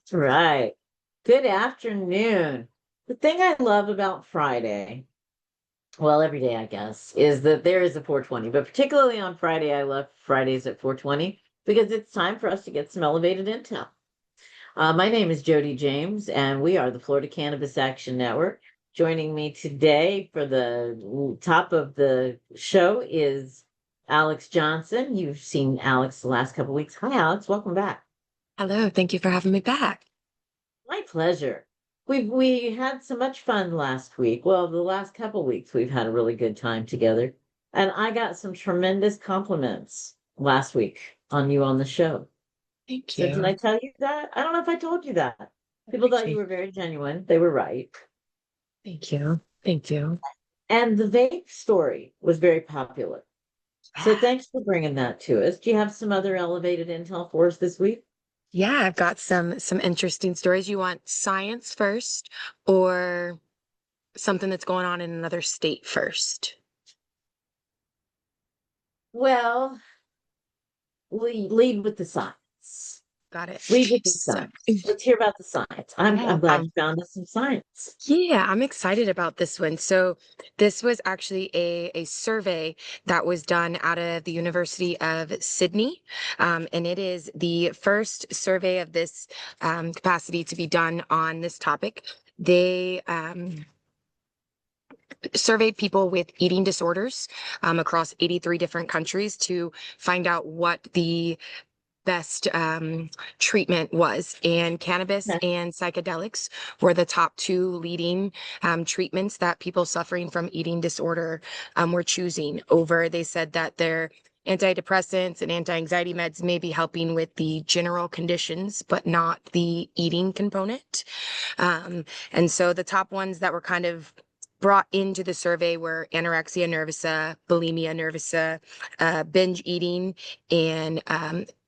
That's right. Good afternoon. The thing I love about Friday, well, every day, I guess, is that there is a 420, but particularly on Friday, I love Fridays at 420 because it's time for us to get some elevated intel. My name is Jodi James, and we are the Florida Cannabis Action Network. Joining me today for the top of the show is Alex Johnson. You've seen Alex the last couple weeks. Hi, Alex. Welcome back. Hello, thank you for having me back. My pleasure. We had so much fun last week. Well, the last couple weeks we've had a really good time together. And I got some tremendous compliments last week on you on the show. Thank So did I you. tell you that? I don't know if I told you that. I People thought you appreciate were very genuine. They were right. Thank you. Thank you. And the vape story was very popular. So thanks for bringing that to us. Do you have some other elevated intel for us this week? Yeah, I've got some interesting stories. You want science first or something that's going on in another state first? Well, lead with the science. Got it. Lead with the So, science. Let's hear about the science. yeah, I'm glad you found us some science. yeah, I'm excited about this one. So, this was actually a survey that was done out of the University of Sydney. And it is the first survey of this capacity to be done on this topic. They surveyed people with eating disorders across 83 different countries to find out what the best treatment was. And cannabis Okay. and psychedelics were the top two leading treatments that people suffering from eating disorder were choosing over. They said that their antidepressants and anti-anxiety meds may be helping with the general conditions, but not the eating component. And so the top ones that were kind of brought into the survey were anorexia nervosa, bulimia nervosa, binge eating, and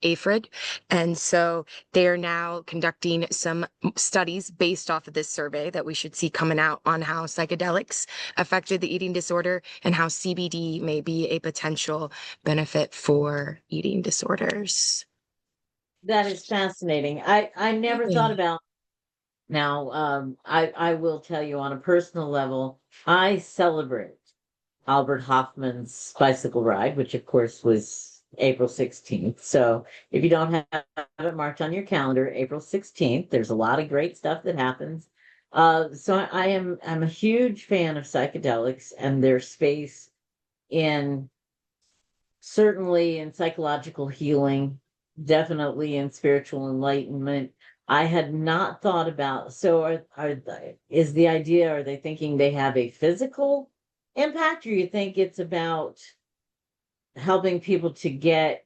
AFRID. And so they are now conducting some studies based off of this survey that we should see coming out on how psychedelics affected the eating disorder and how CBD may be a potential benefit for eating disorders. That is fascinating. I never thought Yeah. about now. I will tell you on a personal level, I celebrate Albert Hoffman's bicycle ride, which of course was April 16th. So if you don't have it marked on your calendar, April 16th, there's a lot of great stuff that happens. I'm a huge fan of psychedelics and their space in certainly in psychological healing, definitely in spiritual enlightenment. I had not thought about, so is the idea, are they thinking they have a physical impact, or you think it's about helping people to get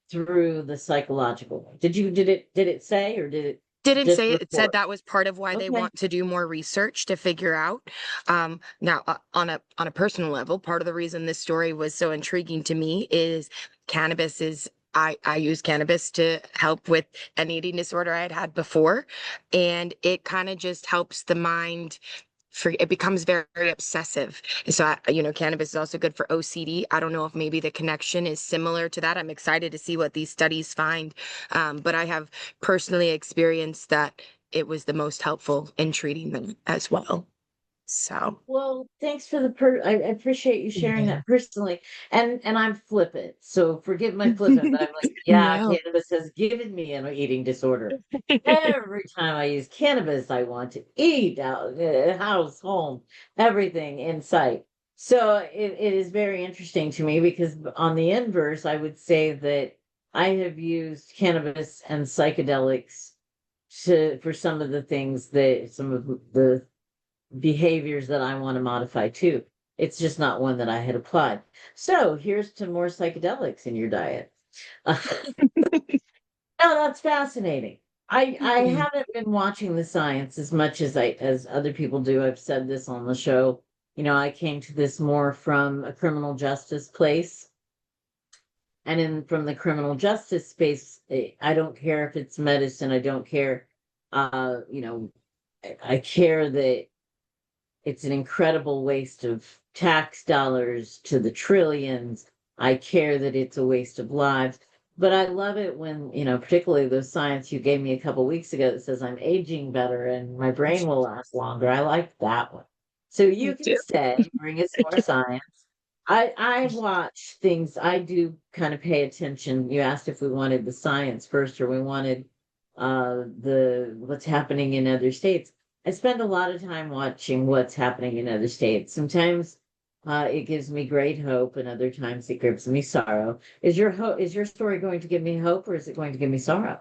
through the psychological? Did it say, or did it Didn't just say it. It said report? that was part of why they Okay. want to do more research to figure out. Now, on a personal level, part of the reason this story was so intriguing to me is cannabis is. I use cannabis to help with an eating disorder I had had before, and it kind of just helps the mind for it becomes very, very obsessive. And so, cannabis is also good for OCD. I don't know if maybe the connection is similar to that. I'm excited to see what these studies find. But I have personally experienced that it was the most helpful in treating them as well. So, Well, thanks for I appreciate you sharing yeah. that personally. And I'm flippant, so forgive my flippant, but I'm like, yeah, No. cannabis has given me an eating disorder. Every time I use cannabis, I want to eat out, house, home, everything in sight. So it is very interesting to me because on the inverse, I would say that I have used cannabis and psychedelics for some of the things that some of the behaviors that I want to modify too. It's just not one that I had applied. So here's to more psychedelics in your diet. No, that's fascinating. I Mhm. haven't been watching the science as much as other people do. I've said this on the show. You know, I came to this more from a criminal justice place. And in from the criminal justice space, I don't care if it's medicine. I don't care. You know, I care that it's an incredible waste of tax dollars to the trillions. I care that it's a waste of lives. But I love it when, particularly the science you gave me a couple weeks ago that says I'm aging better and my brain will last longer. I like that one. So Me you can too. stay, bring us more science. I watch things. I do kind of pay attention. You asked if we wanted the science first or we wanted the what's happening in other states. I spend a lot of time watching what's happening in other states. Sometimes it gives me great hope, and other times it gives me sorrow. Is your story going to give me hope, or is it going to give me sorrow?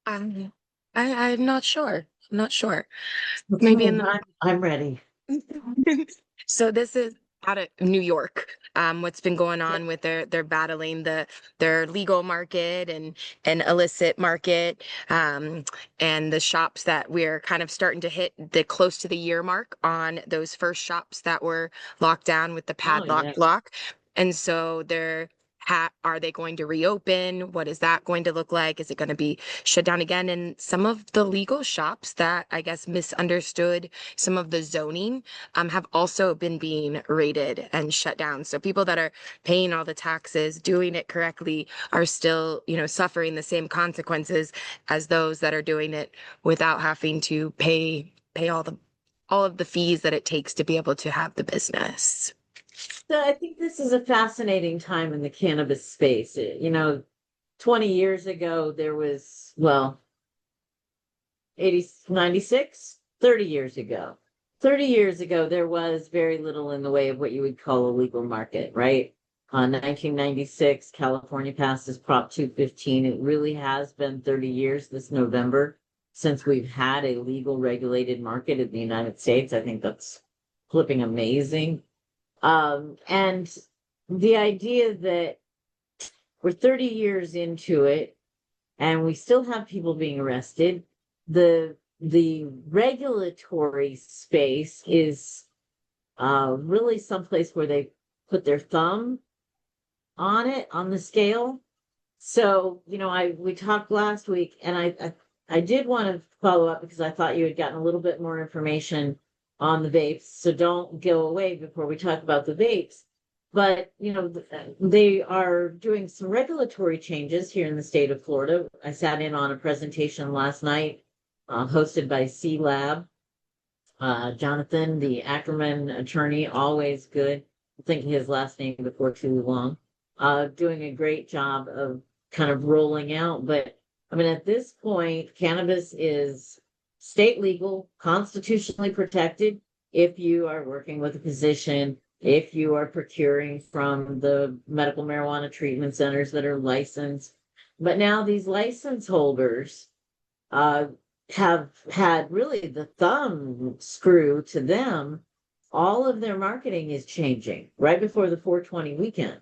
Um, I'm not sure. I'm not sure. Maybe in Okay, I'm ready. the so this is out of New York. What's been going on with they're battling their legal market and illicit market, and the shops that we're kind of starting to hit the close to the year mark on those first shops that were locked down with the Oh padlock yeah. lock. And so are they going to reopen? What is that going to look like? Is it going to be shut down again? And some of the legal shops that I guess misunderstood some of the zoning have also been being raided and shut down. So people that are paying all the taxes, doing it correctly, are still, suffering the same consequences as those that are doing it without having to pay all of the fees that it takes to be able to have the business. So I think this is a fascinating time in the cannabis space. 20 years ago, there was, well, 80, 96, 30 years ago. 30 years ago, there was very little in the way of what you would call a legal market, right? 1996, California passes Prop 215. It really has been 30 years this November since we've had a legal regulated market in the United States. I think that's flipping amazing. And the idea that we're 30 years into it and we still have people being arrested, the regulatory space is really someplace where they put their thumb on it, on the scale. So, we talked last week and I did want to follow up because I thought you had gotten a little bit more information on the vapes. So don't go away before we talk about the vapes. But, they are doing some regulatory changes here in the state of Florida. I sat in on a presentation last night, hosted by C Lab. Jonathan, the Ackerman attorney, always good. I think his last name before too long. Doing a great job of kind of rolling out. But I mean, at this point, cannabis is state legal, constitutionally protected if you are working with a physician, if you are procuring from the medical marijuana treatment centers that are licensed. But now these license holders uh, have had really the thumb screw to them. All of their marketing is changing right before the 420 weekend.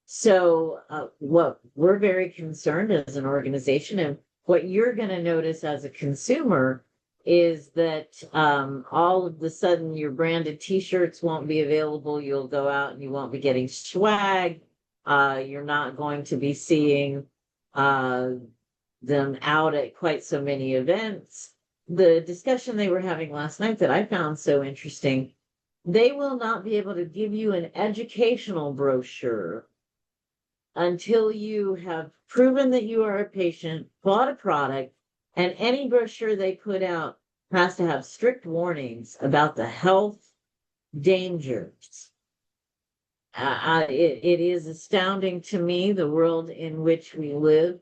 So, what we're very concerned as an organization, and what you're going to notice as a consumer, is that all of the sudden your branded T-shirts won't be available. You'll go out and you won't be getting swag. You're not going to be seeing uh, them out at quite so many events. The discussion they were having last night that I found so interesting, they will not be able to give you an educational brochure until you have proven that you are a patient, bought a product, and any brochure they put out has to have strict warnings about the health dangers. It is astounding to me, the world in which we live.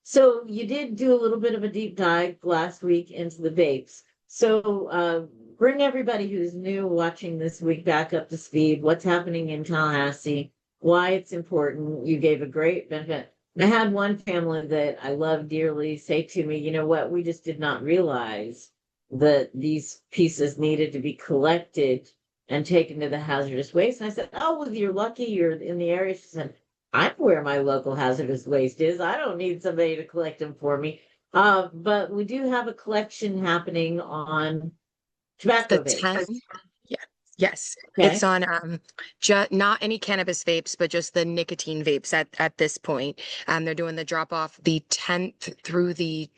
So you did do a little bit of a deep dive last week into the vapes. So bring everybody who's new watching this week back up to speed. What's happening in Tallahassee? Why it's important. You gave a great benefit. I had one family that I love dearly say to me, you know what, we just did not realize that these pieces needed to be collected and taken to the hazardous waste. And I said, oh, well, you're lucky you're in the area. She said, I'm where my local hazardous waste is. I don't need somebody to collect them for me. But we do have a collection happening on The tobacco vapes. 10th. Yeah. Yes. Okay. It's on not any cannabis vapes, but just the nicotine vapes at this point. They're doing the drop off the 10th through the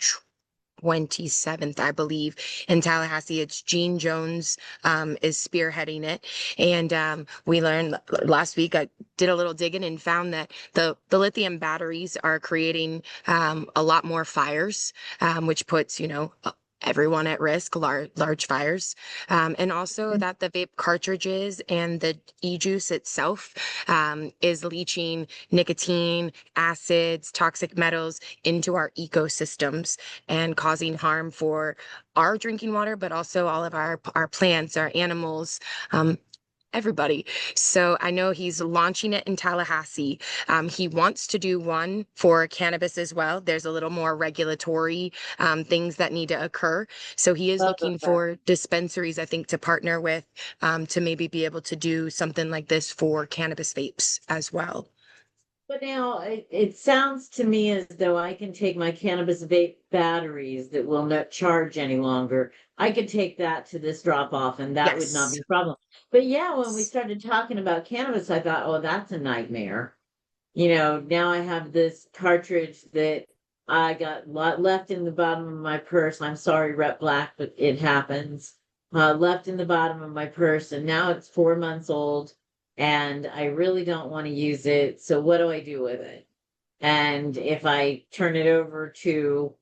27th, I believe, in Tallahassee. It's Gene Jones is spearheading it. And we learned last week, I did a little digging and found that the lithium batteries are creating a lot more fires, which puts, everyone at risk, large fires. And also that the vape cartridges and the e-juice itself is leaching nicotine, acids, toxic metals into our ecosystems and causing harm for our drinking water, but also all of our plants, our animals, everybody. So I know he's launching it in Tallahassee. He wants to do one for cannabis as well. There's a little more regulatory things that need to occur. So he is looking for dispensaries, I think, to partner with to maybe be able to do something like this for cannabis vapes as well. But now it sounds to me as though I can take my cannabis vape batteries that will not charge any longer. I could take that to this drop off and that would not be Yes. a problem. But yeah, when we started talking about cannabis, I thought, oh, that's a nightmare. Now I have this cartridge that I got left in the bottom of my purse. I'm sorry, Rep Black, but it happens. Left in the bottom of my purse, and now it's 4 months old and I really don't want to use it. So what do I do with it? And if I turn it over to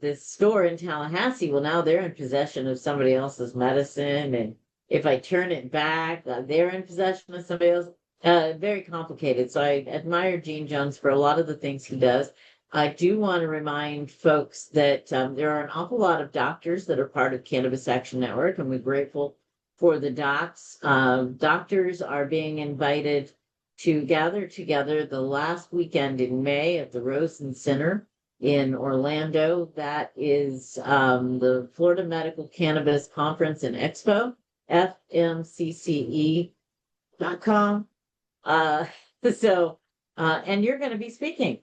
this store in Tallahassee, well, now they're in possession of somebody else's medicine. And if I turn it back, they're in possession of somebody else. Very complicated. So I admire Gene Jones for a lot of the things he does. I do want to remind folks that there are an awful lot of doctors that are part of Cannabis Action Network, and we're grateful for the docs. Doctors are being invited to gather together the last weekend in May at the Rosen Center in Orlando. That is the Florida Medical Cannabis Conference and Expo, fmcce.com. And you're going to be speaking.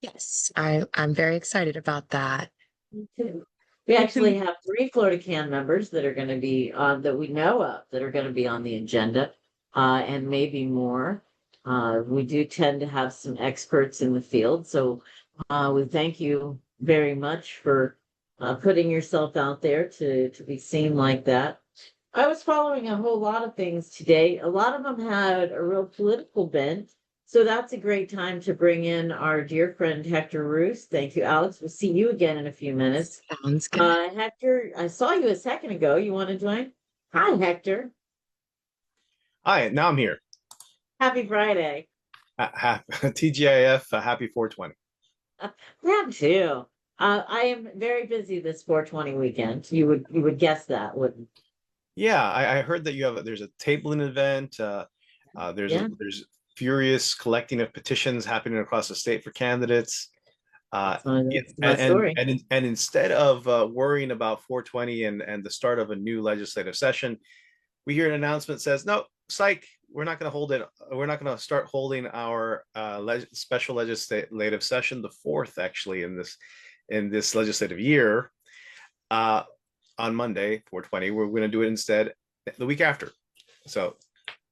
Yes, I'm very excited about that. Me too. We actually have 3 Florida Can members that are going to be on that we know of that are going to be on the agenda, and maybe more. We do tend to have some experts in the field, so we thank you very much for putting yourself out there to be seen like that. I was following a whole lot of things today. A lot of them had a real political bent. So that's a great time to bring in our dear friend Hector Roos. Thank you, Alex. We'll see you again in a few minutes. Sounds good. Hector, I saw you a second ago. You want to join? Hi, Hector. Hi, now I'm here. Happy Friday. TGIF, happy 420. That too. I am very busy this 420 weekend. You would guess that, wouldn't? Yeah, I heard that there's a tabling event. There's furious collecting of petitions happening across the state for candidates. That's my story. And instead of worrying about 420 and the start of a new legislative session, we hear an announcement that says, no, psych, we're not going to hold it. We're not going to start holding our special legislative session, the 4th actually in this legislative year, on Monday, 420. We're going to do it instead the week after. So,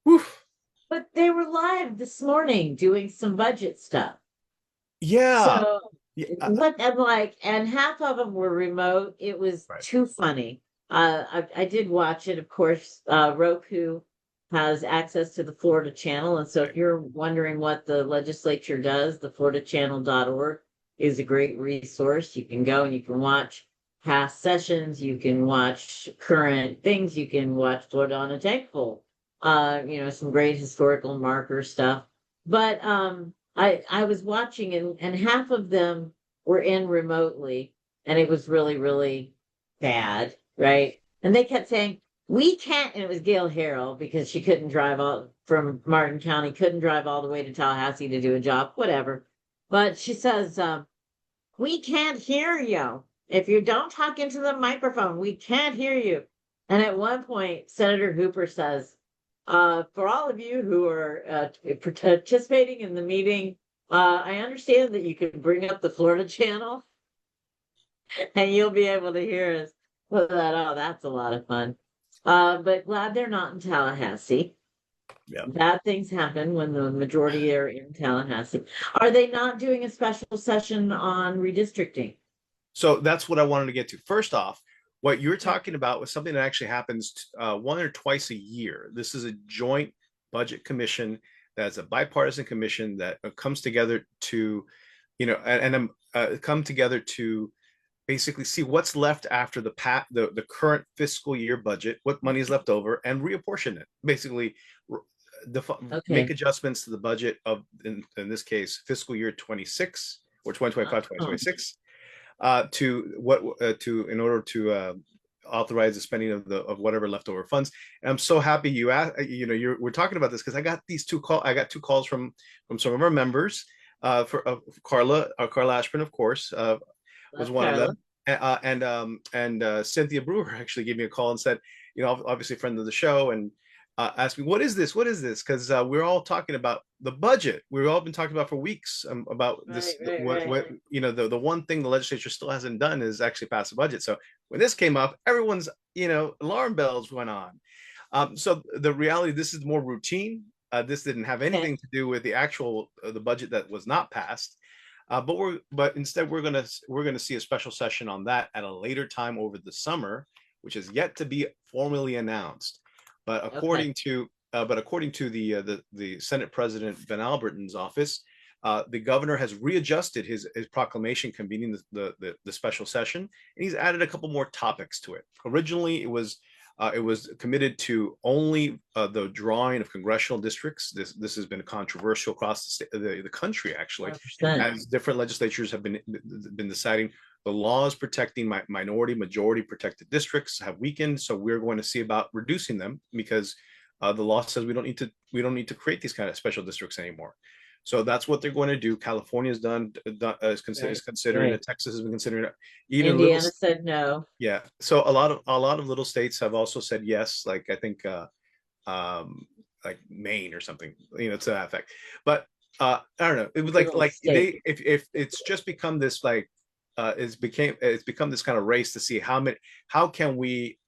whew. But they were live this morning doing some budget stuff. Yeah. So, and half of them were remote. It was too funny. I did watch it. Of course, Roku has access to the Florida channel. And so if you're wondering what the legislature does, the floridachannel.org is a great resource. You can go and you can watch past sessions. You can watch current things. You can watch Florida on a Thankful. Some great historical marker stuff. But I was watching and half of them were in remotely, and it was really, really bad, right? And they kept saying, we can't, and it was Gail Harrell because she couldn't drive from Martin County, couldn't drive all the way to Tallahassee to do a job, whatever. But she says, we can't hear you. If you don't talk into the microphone, we can't hear you. And at one point, Senator Hooper says, for all of you who are participating in the meeting, I understand that you can bring up the Florida channel and you'll be able to hear us. Well, that's a lot of fun. But glad they're not in Tallahassee. Yeah. Bad things happen when the majority are in Tallahassee. Are they not doing a special session on redistricting? So that's what I wanted to get to. First off, what you're talking about was something that actually happens one or twice a year. This is a joint budget commission that's a bipartisan commission that comes together to, come together to basically see what's left after the current fiscal year budget, what money is left over, and reapportion it. Basically, make adjustments to the budget of, in this case, fiscal year 26 or 2025, 2026, in order to authorize the spending of whatever leftover funds. And I'm so happy you asked. We're talking about this because I got two calls from some of our members. Carla Ashburn, of course, was one of them, and Cynthia Brewer actually gave me a call and said, obviously a friend of the show, and asked me, what is this? Because we're all talking about the budget. We've all been talking about for weeks about this. What the one thing the legislature still hasn't done is actually pass a budget. So when this came up, everyone's alarm bells went on. So the reality, this is more routine. This didn't have anything to do with the actual the budget that was not passed. But instead we're gonna see a special session on that at a later time over the summer, which is yet to be formally announced. But according to the Senate President Van Alberten's office, the governor has readjusted his proclamation convening the special session, and he's added a couple more topics to it. Originally, it was committed to only the drawing of congressional districts. This has been controversial across the country, actually, 100%. As different legislatures have been deciding. The laws protecting minority, majority protected districts have weakened, so we're going to see about reducing them because the law says we don't need to create these kind of special districts anymore. So that's what they're going to do. California's is considering it. Texas has been considering it. Even Indiana said no. Yeah. So a lot of little states have also said yes. Like I think like Maine or something, to that effect. But I don't know. It was if it's just become this like it's become this kind of race to see how can we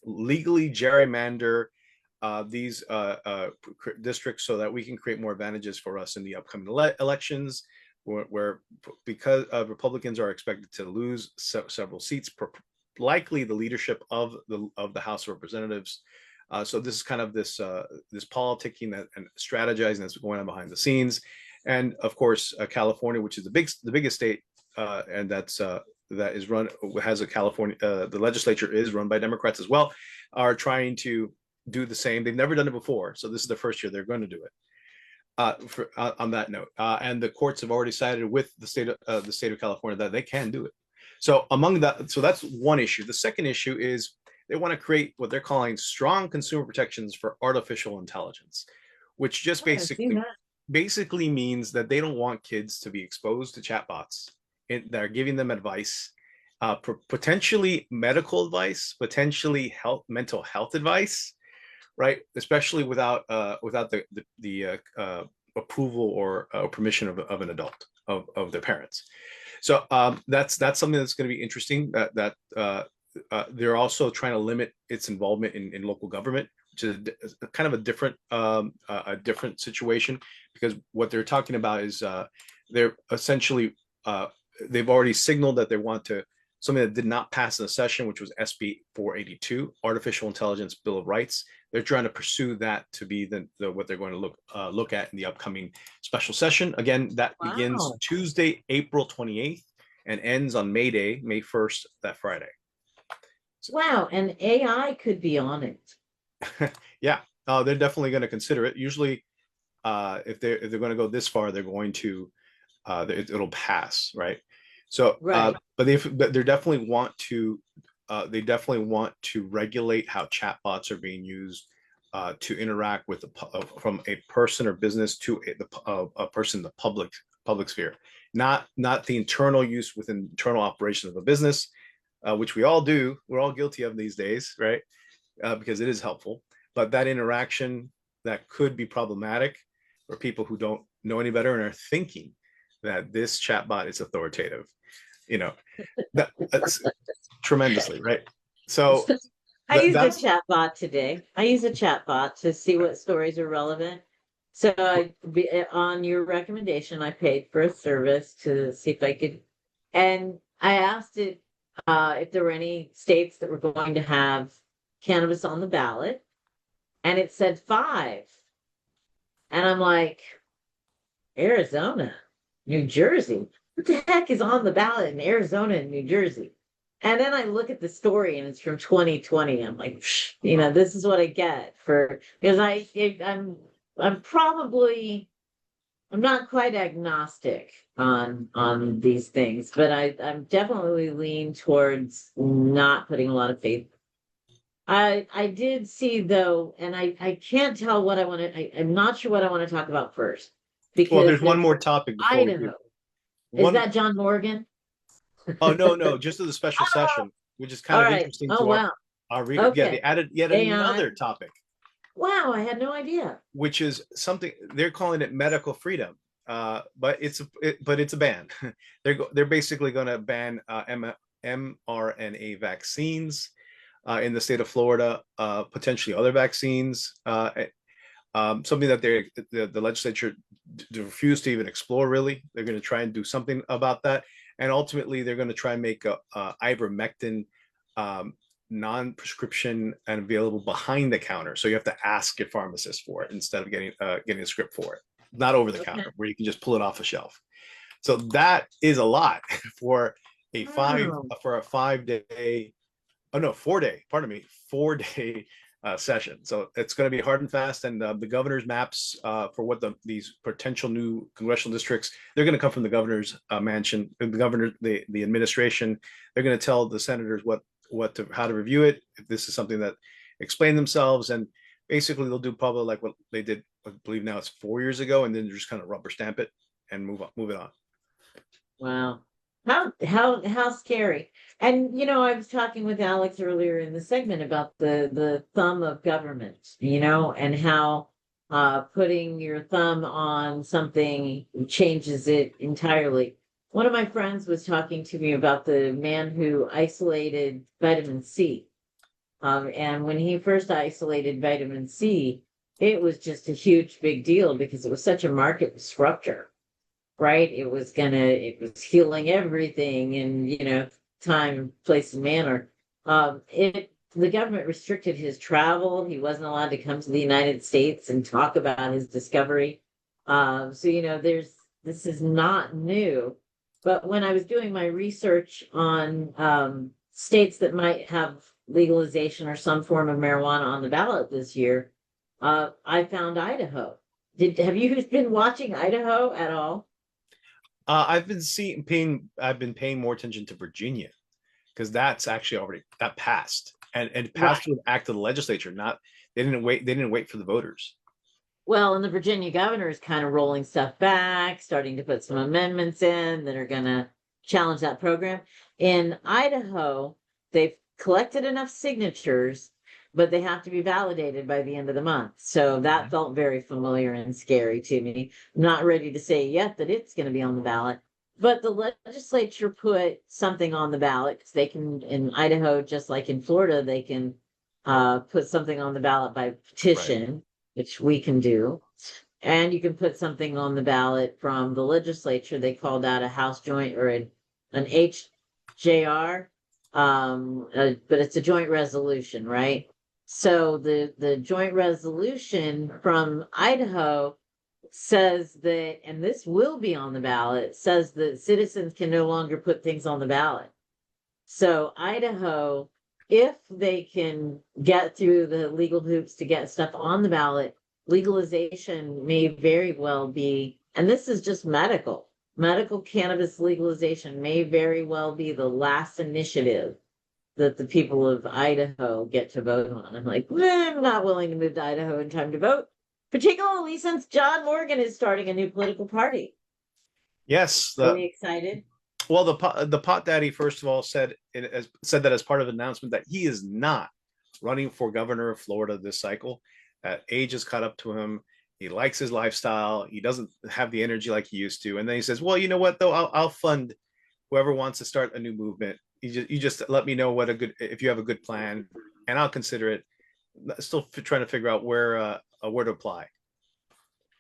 legally gerrymander these districts so that we can create more advantages for us in the upcoming elections, where because Republicans are expected to lose several seats, likely the leadership of the House of Representatives. So this is kind of this politicking and strategizing that's going on behind the scenes, and of course California, which is the biggest state. And that is run has a California. The legislature is run by Democrats as well. Are trying to do the same. They've never done it before, so this is the first year they're going to do it. On that note, and the courts have already sided with the state of California that they can do it. So that's one issue. The second issue is they want to create what they're calling strong consumer protections for artificial intelligence, which just basically means that they don't want kids to be exposed to chatbots that are giving them advice, potentially medical advice, potentially mental health advice, right? Especially without the approval or permission of an adult, of their parents. So that's something that's going to be interesting. That they're also trying to limit its involvement in local government, which is kind of a different situation, because what they're talking about is they're essentially they've already signaled that they want to something that did not pass in the session, which was SB 482, Artificial Intelligence Bill of Rights. They're trying to pursue that to be what they're going to look at in the upcoming special session. Again, that begins Tuesday, April 28th, and ends on May 1st, that Friday. So, wow, and AI could be on it. Yeah, they're definitely going to consider it. Usually, if they're going to go this far, they're going to it'll pass, right? So, right. But they definitely want to regulate how chatbots are being used to interact with from a person or business to a person in the public sphere, not the internal use within internal operations of a business, which we all do. We're all guilty of these days, right? Because it is helpful, but that interaction that could be problematic for people who don't know any better and are thinking that this chatbot is authoritative, that's tremendously, right? So I use a chatbot today. I use a chatbot to see what stories are relevant. So on your recommendation, I paid for a service to see if I could, and I asked it if there were any states that were going to have cannabis on the ballot, and it said 5. And I'm like, Arizona, New Jersey. What the heck is on the ballot in Arizona and New Jersey? And then I look at the story and it's from 2020. I'm like, this is what I get for because I'm not quite agnostic on these things, but I'm definitely lean towards not putting a lot of faith. I did see though, and I can't tell what I want to. I'm not sure what I want to talk about first Well, because there's one there's more topic before we do. Idaho. Is One, that John Morgan? oh no, just to the special Oh, session, which is all kind of right. interesting Oh to wow. our reader. Yeah, they Okay. added yet Hang another on. topic, Wow, I had no idea. which is something they're calling it medical freedom. But it's a ban. They're basically going to ban mRNA vaccines in the state of Florida, potentially other vaccines. Something that the legislature refused to even explore. Really, they're going to try and do something about that, and ultimately they're going to try and make ivermectin non-prescription and available behind the counter. So you have to ask your pharmacist for it instead of getting a script for it, not over the counter, where you can just pull it off a shelf. So that is a lot for a Oh, 5 day. Oh no, 4 day. Pardon me, 4 day session. So it's going to be hard and fast. And the governor's maps for what these potential new congressional districts, they're going to come from the governor's mansion. The administration. They're going to tell the senators how to review it. If this is something that explain themselves, and basically they'll do probably like what they did. I believe now it's 4 years ago, and then just kind of rubber stamp it and move it on. wow. How scary. And I was talking with Alex earlier in the segment about the thumb of government, and how putting your thumb on something changes it entirely. One of my friends was talking to me about the man who isolated vitamin C. And when he first isolated vitamin C, it was just a huge big deal because it was such a market disruptor, right? It was healing everything in, time, place, and manner. The government restricted his travel. He wasn't allowed to come to the United States and talk about his discovery. So, this is not new. But when I was doing my research on states that might have legalization or some form of marijuana on the ballot this year, I found Idaho. Have you been watching Idaho at all? I've been paying more attention to Virginia, because that's actually already that passed, and passed Right. through an act of the legislature. Not They didn't wait for the voters. Well, and the Virginia governor is kind of rolling stuff back, starting to put some amendments in that are going to challenge that program. In Idaho, they've collected enough signatures, but they have to be validated by the end of the month. So that felt very familiar and scary to me. Not ready to say yet that it's going to be on the ballot. But the legislature put something on the ballot because they can, in Idaho, just like in Florida, they can put something on the ballot by Right. petition, which we can do. And you can put something on the ballot from the legislature. They call that a House joint or an HJR, but it's a joint resolution, right? So the joint resolution from Idaho says that, and this will be on the ballot, says that citizens can no longer put things on the ballot. So Idaho, if they can get through the legal hoops to get stuff on the ballot, legalization may very well be, and this is just medical cannabis legalization may very well be the last initiative that the people of Idaho get to vote on. I'm like, I'm not willing to move to Idaho in time to vote, particularly since John Morgan is starting a new political party. Yes. Are we excited? Well, the pot daddy, first of all, said that as part of an announcement that he is not running for governor of Florida this cycle. That age has caught up to him. He likes his lifestyle. He doesn't have the energy like he used to. And then he says, "Well, you know what? Though I'll fund whoever wants to start a new movement. You just let me know if you have a good plan, and I'll consider it." Still trying to figure out where to apply.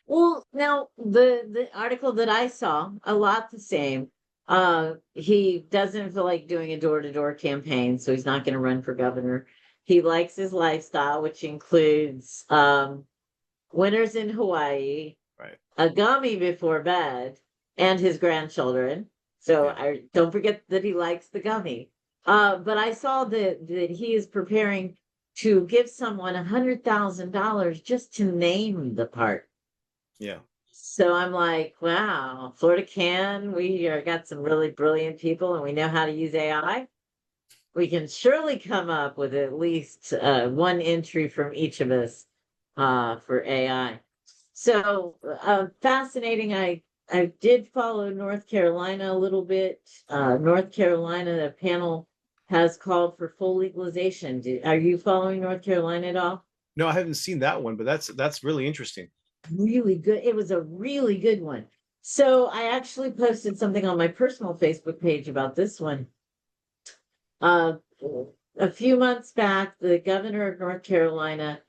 Well, now the article that I saw, a lot the same. He doesn't feel like doing a door-to-door campaign, so he's not going to run for governor. He likes his lifestyle, which includes winters in Hawaii, Right. a gummy before bed, and his grandchildren. So Yeah. I don't forget that he likes the gummy. But I saw that he is preparing to give someone $100,000 just to name the park. Yeah. So I'm like, wow, Florida can. We got some really brilliant people, and we know how to use AI. We can surely come up with at least one entry from each of us for AI. So fascinating. I did follow North Carolina a little bit. North Carolina, the panel has called for full legalization. Are you following North Carolina at all? No, I haven't seen that one, but that's really interesting. Really good. It was a really good one. So I actually posted something on my personal Facebook page about this one. Uh, a few months back, the governor of North Carolina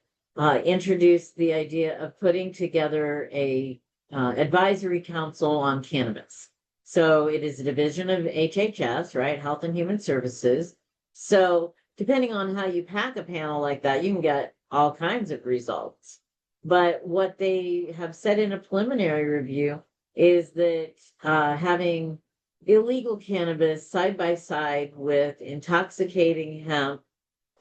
introduced the idea of putting together a advisory council on cannabis. So it is a division of HHS, right? Health and Human Services. So depending on how you pack a panel like that, you can get all kinds of results. But what they have said in a preliminary review is that having illegal cannabis side by side with intoxicating hemp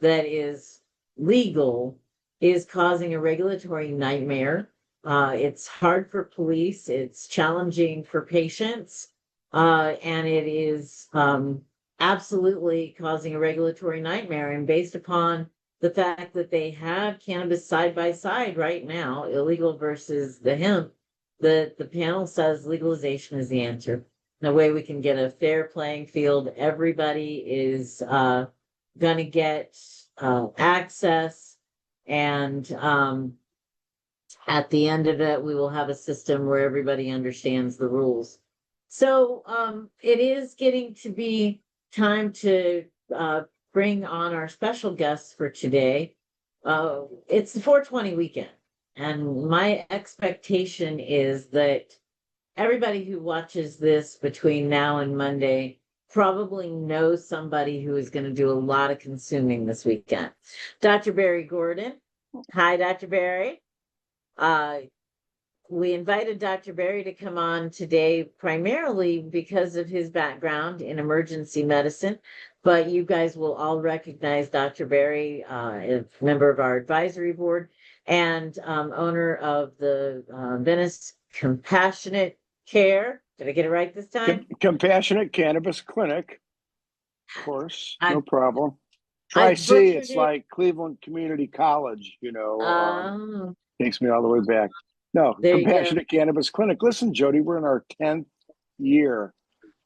that is legal is causing a regulatory nightmare. It's hard for police, it's challenging for patients, and it is absolutely causing a regulatory nightmare. And based upon the fact that they have cannabis side by side right now, illegal versus the hemp, the panel says legalization is the answer. The way we can get a fair playing field, everybody is going to get access, and at the end of it, we will have a system where everybody understands the rules. So it is getting to be time to bring on our special guests for today. It's the 420 weekend, and my expectation is that everybody who watches this between now and Monday probably knows somebody who is going to do a lot of consuming this weekend. Dr. Barry Gordon. Hi, Dr. Barry. Uh, we invited Dr. Barry to come on today primarily because of his background in emergency medicine, but you guys will all recognize Dr. Barry, a member of our advisory board and owner of the Venice Compassionate Care. Did I get it right this time? Compassionate Cannabis Clinic, of course, I, no problem. I Tri-C, butchered it's it. like Cleveland Community College, Oh, takes me all the way back. No, there you go. Compassionate Cannabis Clinic. Listen, Jodi, we're in our 10th year,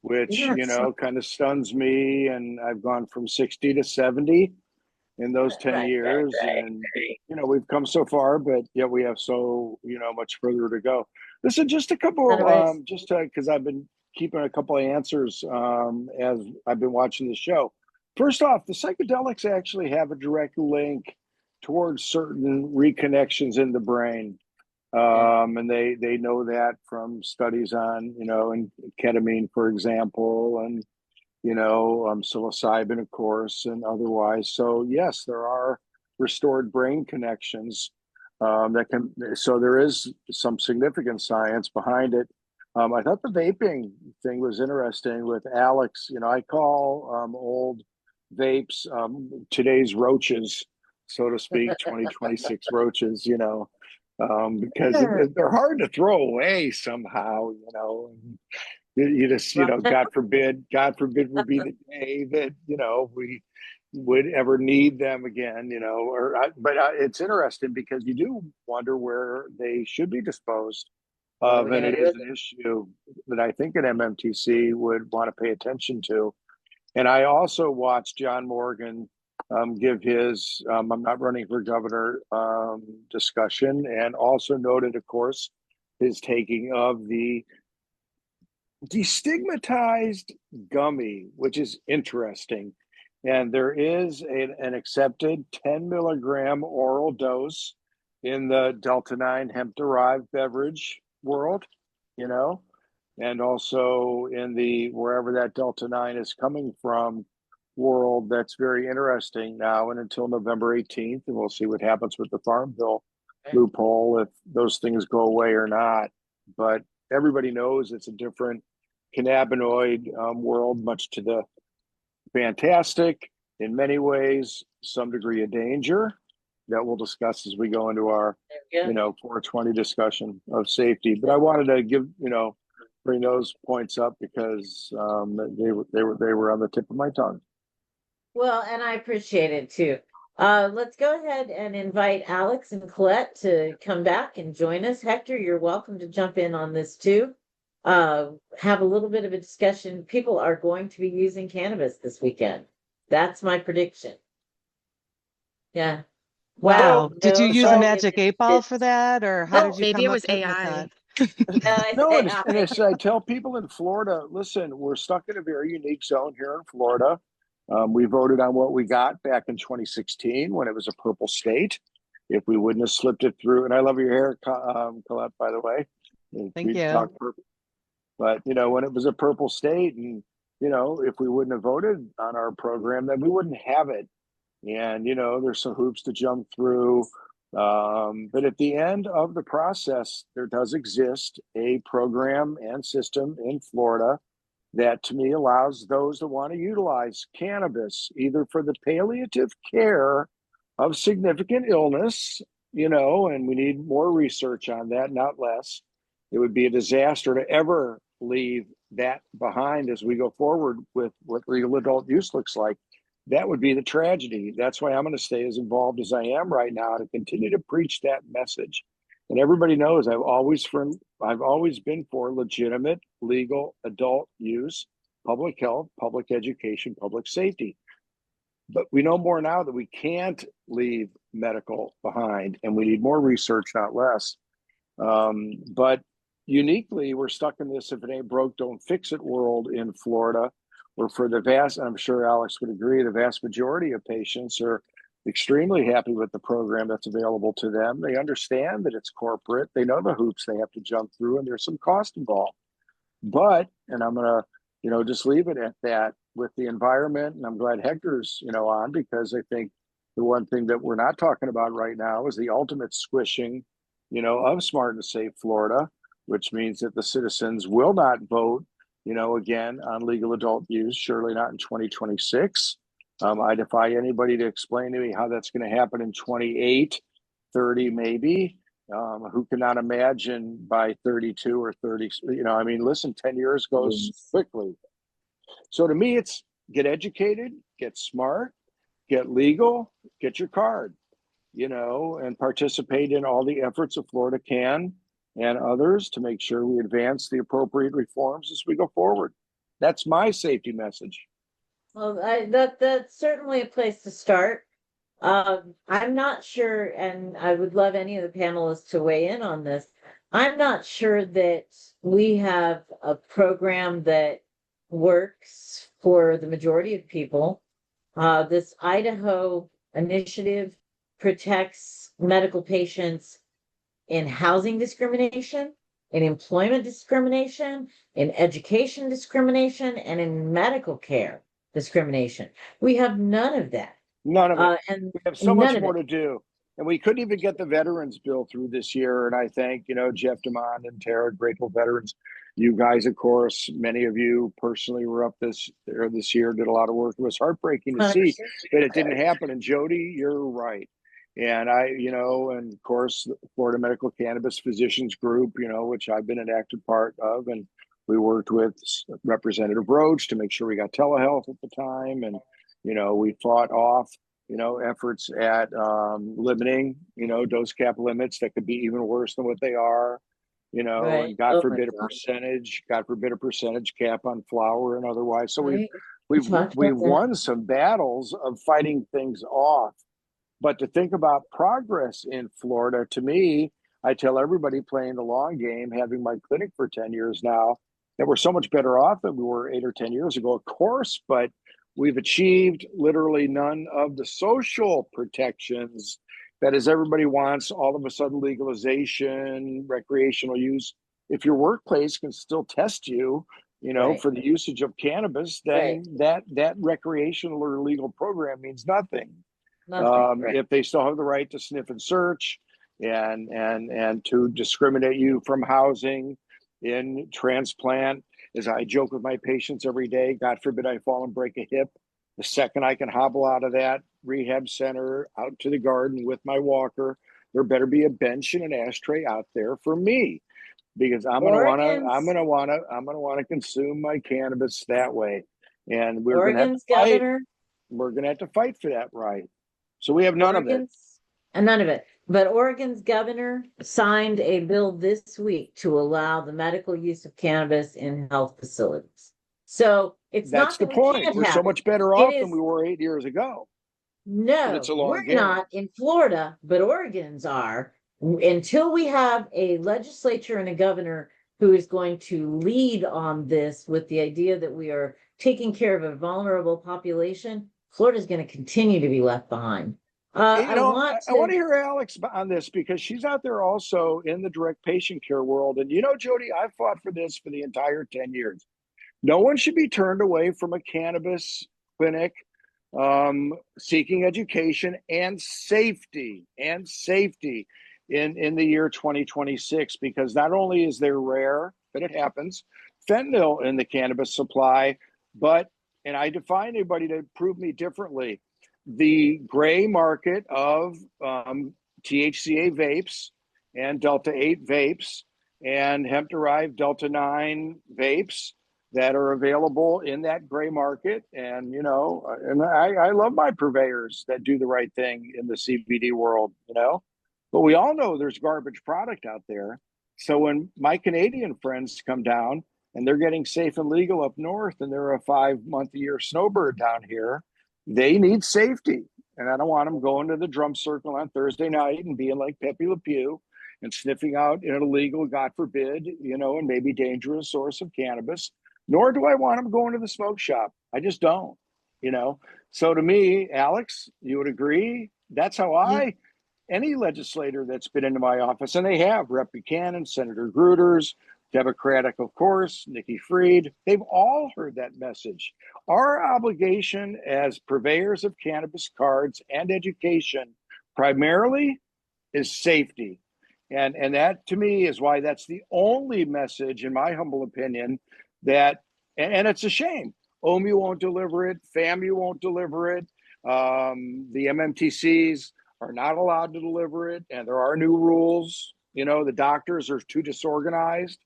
which, Yes. kind of stuns me. And I've gone from 60 to 70 in those 10 years. And, we've come so far, but yet we have so, much further to go. Listen, just a couple, because I've been keeping a couple of answers as I've been watching the show. First off, the psychedelics actually have a direct link towards certain reconnections in the brain. And they know that from studies on, and ketamine, for example, and, psilocybin, of course, and otherwise. So yes, there are restored brain connections so there is some significant science behind it. I thought the vaping thing was interesting with Alex. I call old vapes today's roaches, so to speak, 2026 roaches, because they're hard to throw away somehow, you just, God forbid would be the day that, we would ever need them again, but it's interesting because you do wonder where they should be disposed of, and it is an issue that I think an MMTC would want to pay attention to. And I also watched John Morgan give his I'm not running for governor discussion, and also noted, of course, his taking of the destigmatized gummy, which is interesting. And there is an accepted 10 milligram oral dose in the Delta 9 hemp derived beverage world, and also in the wherever that Delta 9 is coming from world. That's very interesting now and until November 18th, and we'll see what happens with the Farm Bill loophole, if those things go away or not. But everybody knows it's a different cannabinoid world, much to the fantastic in many ways, some degree of danger that we'll discuss as we go into our 420 discussion of safety. But I wanted to give bring those points up because they were on the tip of my tongue. Well, and I appreciate it too. Let's go ahead and invite Alex and Colette to come back and join us. Hector, you're welcome to jump in on this too. Have a little bit of a discussion. People are going to be using cannabis this weekend. That's my prediction. Yeah. Wow. Well, Did you use a so magic 8 ball for that, or how did you Maybe come it up was with AI. that? No, and as I tell people in Florida, listen, we're stuck in a very unique zone here in Florida. We voted on what we got back in 2016 when it was a purple state. If we wouldn't have slipped it through, and I love your hair, Colette, by the way. Thank you. But, when it was a purple state and, if we wouldn't have voted on our program, then we wouldn't have it. And, there's some hoops to jump through. But at the end of the process, there does exist a program and system in Florida that to me allows those that want to utilize cannabis either for the palliative care of significant illness, and we need more research on that, not less. It would be a disaster to ever leave that behind as we go forward with what legal adult use looks like. That would be the tragedy. That's why I'm going to stay as involved as I am right now to continue to preach that message. And everybody knows I've always been for legitimate, legal adult use, public health, public education, public safety. But we know more now that we can't leave medical behind, and we need more research, not less. But uniquely, we're stuck in this if it ain't broke, don't fix it world in Florida, where for the vast, and I'm sure Alex would agree, the vast majority of patients are extremely happy with the program that's available to them. They understand that it's corporate. They know the hoops they have to jump through, and there's some cost involved. But, and I'm going to, just leave it at that with the environment. And I'm glad Hector's, on, because I think the one thing that we're not talking about right now is the ultimate squishing, of Smart and Safe Florida, which means that the citizens will not vote, again, on legal adult use, surely not in 2026. I defy anybody to explain to me how that's going to happen in 28, 30, maybe. Who cannot imagine by 32 or 30, listen, 10 years goes quickly. So to me, it's get educated, get smart, get legal, get your card, and participate in all the efforts that Florida can and others to make sure we advance the appropriate reforms as we go forward. That's my safety message. Well, that's certainly a place to start. I'm not sure, and I would love any of the panelists to weigh in on this. I'm not sure that we have a program that works for the majority of people. This Idaho initiative protects medical patients in housing discrimination, in employment discrimination, in education discrimination, and in medical care discrimination. We have none of that. None of it. And we have so much more to do. And we couldn't even get the veterans bill through this year. And I thank, Jeff DeMond and Tara, grateful veterans. You guys, of course, many of you personally were up this year, did a lot of work. It was heartbreaking to see that it didn't happen. And Jodi, you're right. And and of course, the Florida Medical Cannabis Physicians Group, which I've been an active part of. And we worked with Representative Roach to make sure we got telehealth at the time. And, we fought off efforts at limiting, dose cap limits that could be even worse than what they are, right. and God forbid a percentage cap on flour and otherwise. So we've won some battles of fighting things off. But to think about progress in Florida, to me, I tell everybody playing the long game, having my clinic for 10 years now, that we're so much better off than we were 8 or 10 years ago, of course, but we've achieved literally none of the social protections that as everybody wants, all of a sudden legalization, recreational use. if your workplace can still test you, Right. for the usage of cannabis, then that recreational or legal program means nothing. Nothing. If they still have the right to sniff and search and to discriminate you from housing in transplant, as I joke with my patients every day, God forbid I fall and break a hip. The second I can hobble out of that rehab center out to the garden with my walker, there better be a bench and an ashtray out there for me, because I'm gonna wanna consume my cannabis that way, and we're gonna have to Oregon's fight. governor. We're gonna have to fight for that right. So we have none of it. None of it. But Oregon's governor signed a bill this week to allow the medical use of cannabis in health facilities. So it's That's not that the we point. can't We're have so it. much better It off is than we were 8 years ago. But no, it's a long we're game. not in Florida, but Oregon's are. Until we have a legislature and a governor who is going to lead on this with the idea that we are taking care of a vulnerable population, Florida's going to continue to be left behind. I want I want to hear Alex on this, because she's out there also in the direct patient care world. And Jodi, I fought for this for the entire 10 years. No one should be turned away from a cannabis clinic, seeking education and safety in the year 2026, because not only is there rare, but it happens, fentanyl in the cannabis supply, but, and I defy anybody to prove me differently, the gray market of THCA vapes and Delta 8 vapes and hemp-derived Delta 9 vapes that are available in that gray market. And, and I love my purveyors that do the right thing in the CBD world, but we all know there's garbage product out there. So when my Canadian friends come down and they're getting safe and legal up north, and they're a 5-month-a-year snowbird down here, they need safety. And I don't want them going to the drum circle on Thursday night and being like Pepe Le Pew and sniffing out an illegal, God forbid, and maybe dangerous source of cannabis. Nor do I want them going to the smoke shop. I just don't, So to me, Alex, you would agree? That's how any legislator that's been into my office, and they have, Rep. Buchanan, Senator Gruters, Democratic, of course, Nikki Fried, they've all heard that message. Our obligation as purveyors of cannabis cards and education primarily is safety. And that to me is why that's the only message, in my humble opinion, that, and it's a shame, OMU won't deliver it, FAMU won't deliver it, the MMTCs are not allowed to deliver it, and there are new rules. The doctors are too disorganized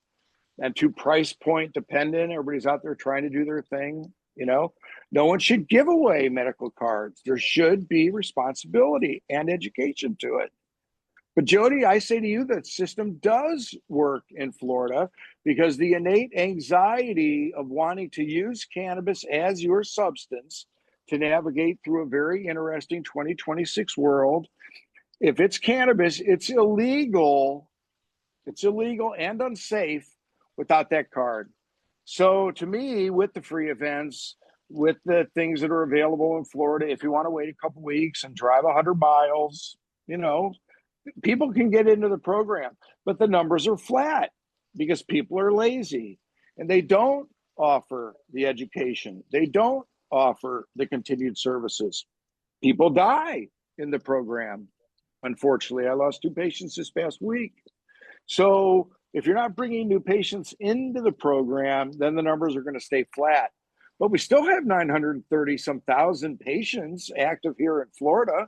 and too price point dependent. Everybody's out there trying to do their thing. No one should give away medical cards. There should be responsibility and education to it. But Jodi, I say to you that system does work in Florida, because the innate anxiety of wanting to use cannabis as your substance to navigate through a very interesting 2026 world. If it's cannabis, it's illegal. It's illegal and unsafe without that card. So to me, with the free events, with the things that are available in Florida, if you want to wait a couple weeks and drive 100 miles, people can get into the program, but the numbers are flat because people are lazy and they don't offer the education. They don't offer the continued services. People die in the program. Unfortunately, I lost 2 patients this past week. So if you're not bringing new patients into the program, then the numbers are going to stay flat. But we still have 930 some thousand patients active here in Florida.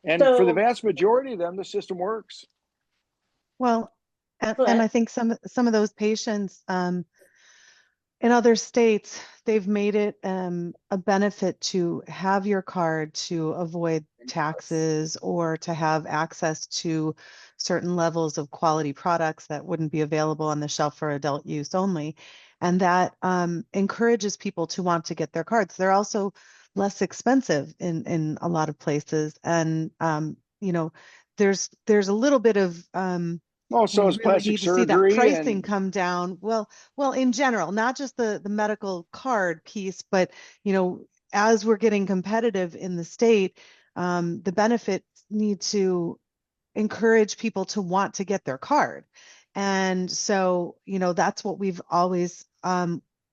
And for the vast majority of them, the system works. Well, and I think some of those patients in other states, they've made it a benefit to have your card to avoid taxes or to have access to certain levels of quality products that wouldn't be available on the shelf for adult use only. And that encourages people to want to get their cards. They're also less expensive in a lot of places. And, there's a little bit of so is plastic need to surgery see that pricing come down. Well, in general, not just the medical card piece, but as we're getting competitive in the state, the benefits need to encourage people to want to get their card. And so, that's what we've always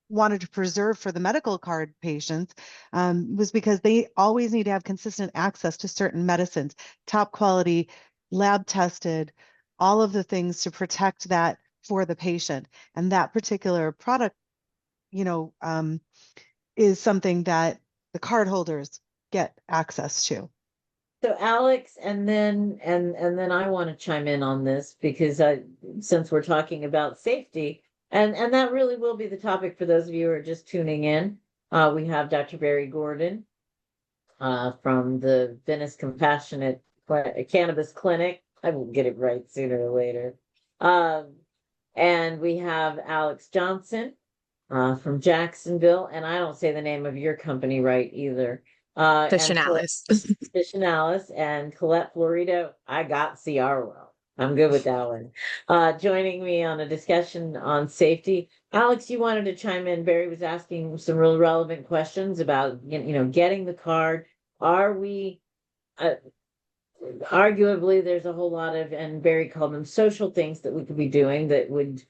wanted to preserve for the medical card patients, was because they always need to have consistent access to certain medicines, top quality, lab tested, all of the things to protect that for the patient. And that particular product, is something that the card holders get access to. So Alex, and then I want to chime in on this because since we're talking about safety, and that really will be the topic for those of you who are just tuning in. We have Dr. Barry Gordon from the Venice Compassionate Cannabis Clinic. I will get it right sooner or later. And we have Alex Johnson from Jacksonville, and I don't say the name of your company right either. Fictionalis. Fictionalis and Colette Florido. I got CRO. I'm good with that one. Joining me on a discussion on safety. Alex, you wanted to chime in. Barry was asking some real relevant questions about, getting the card. Are we, arguably, there's a whole lot of, and Barry called them social things that we could be doing that would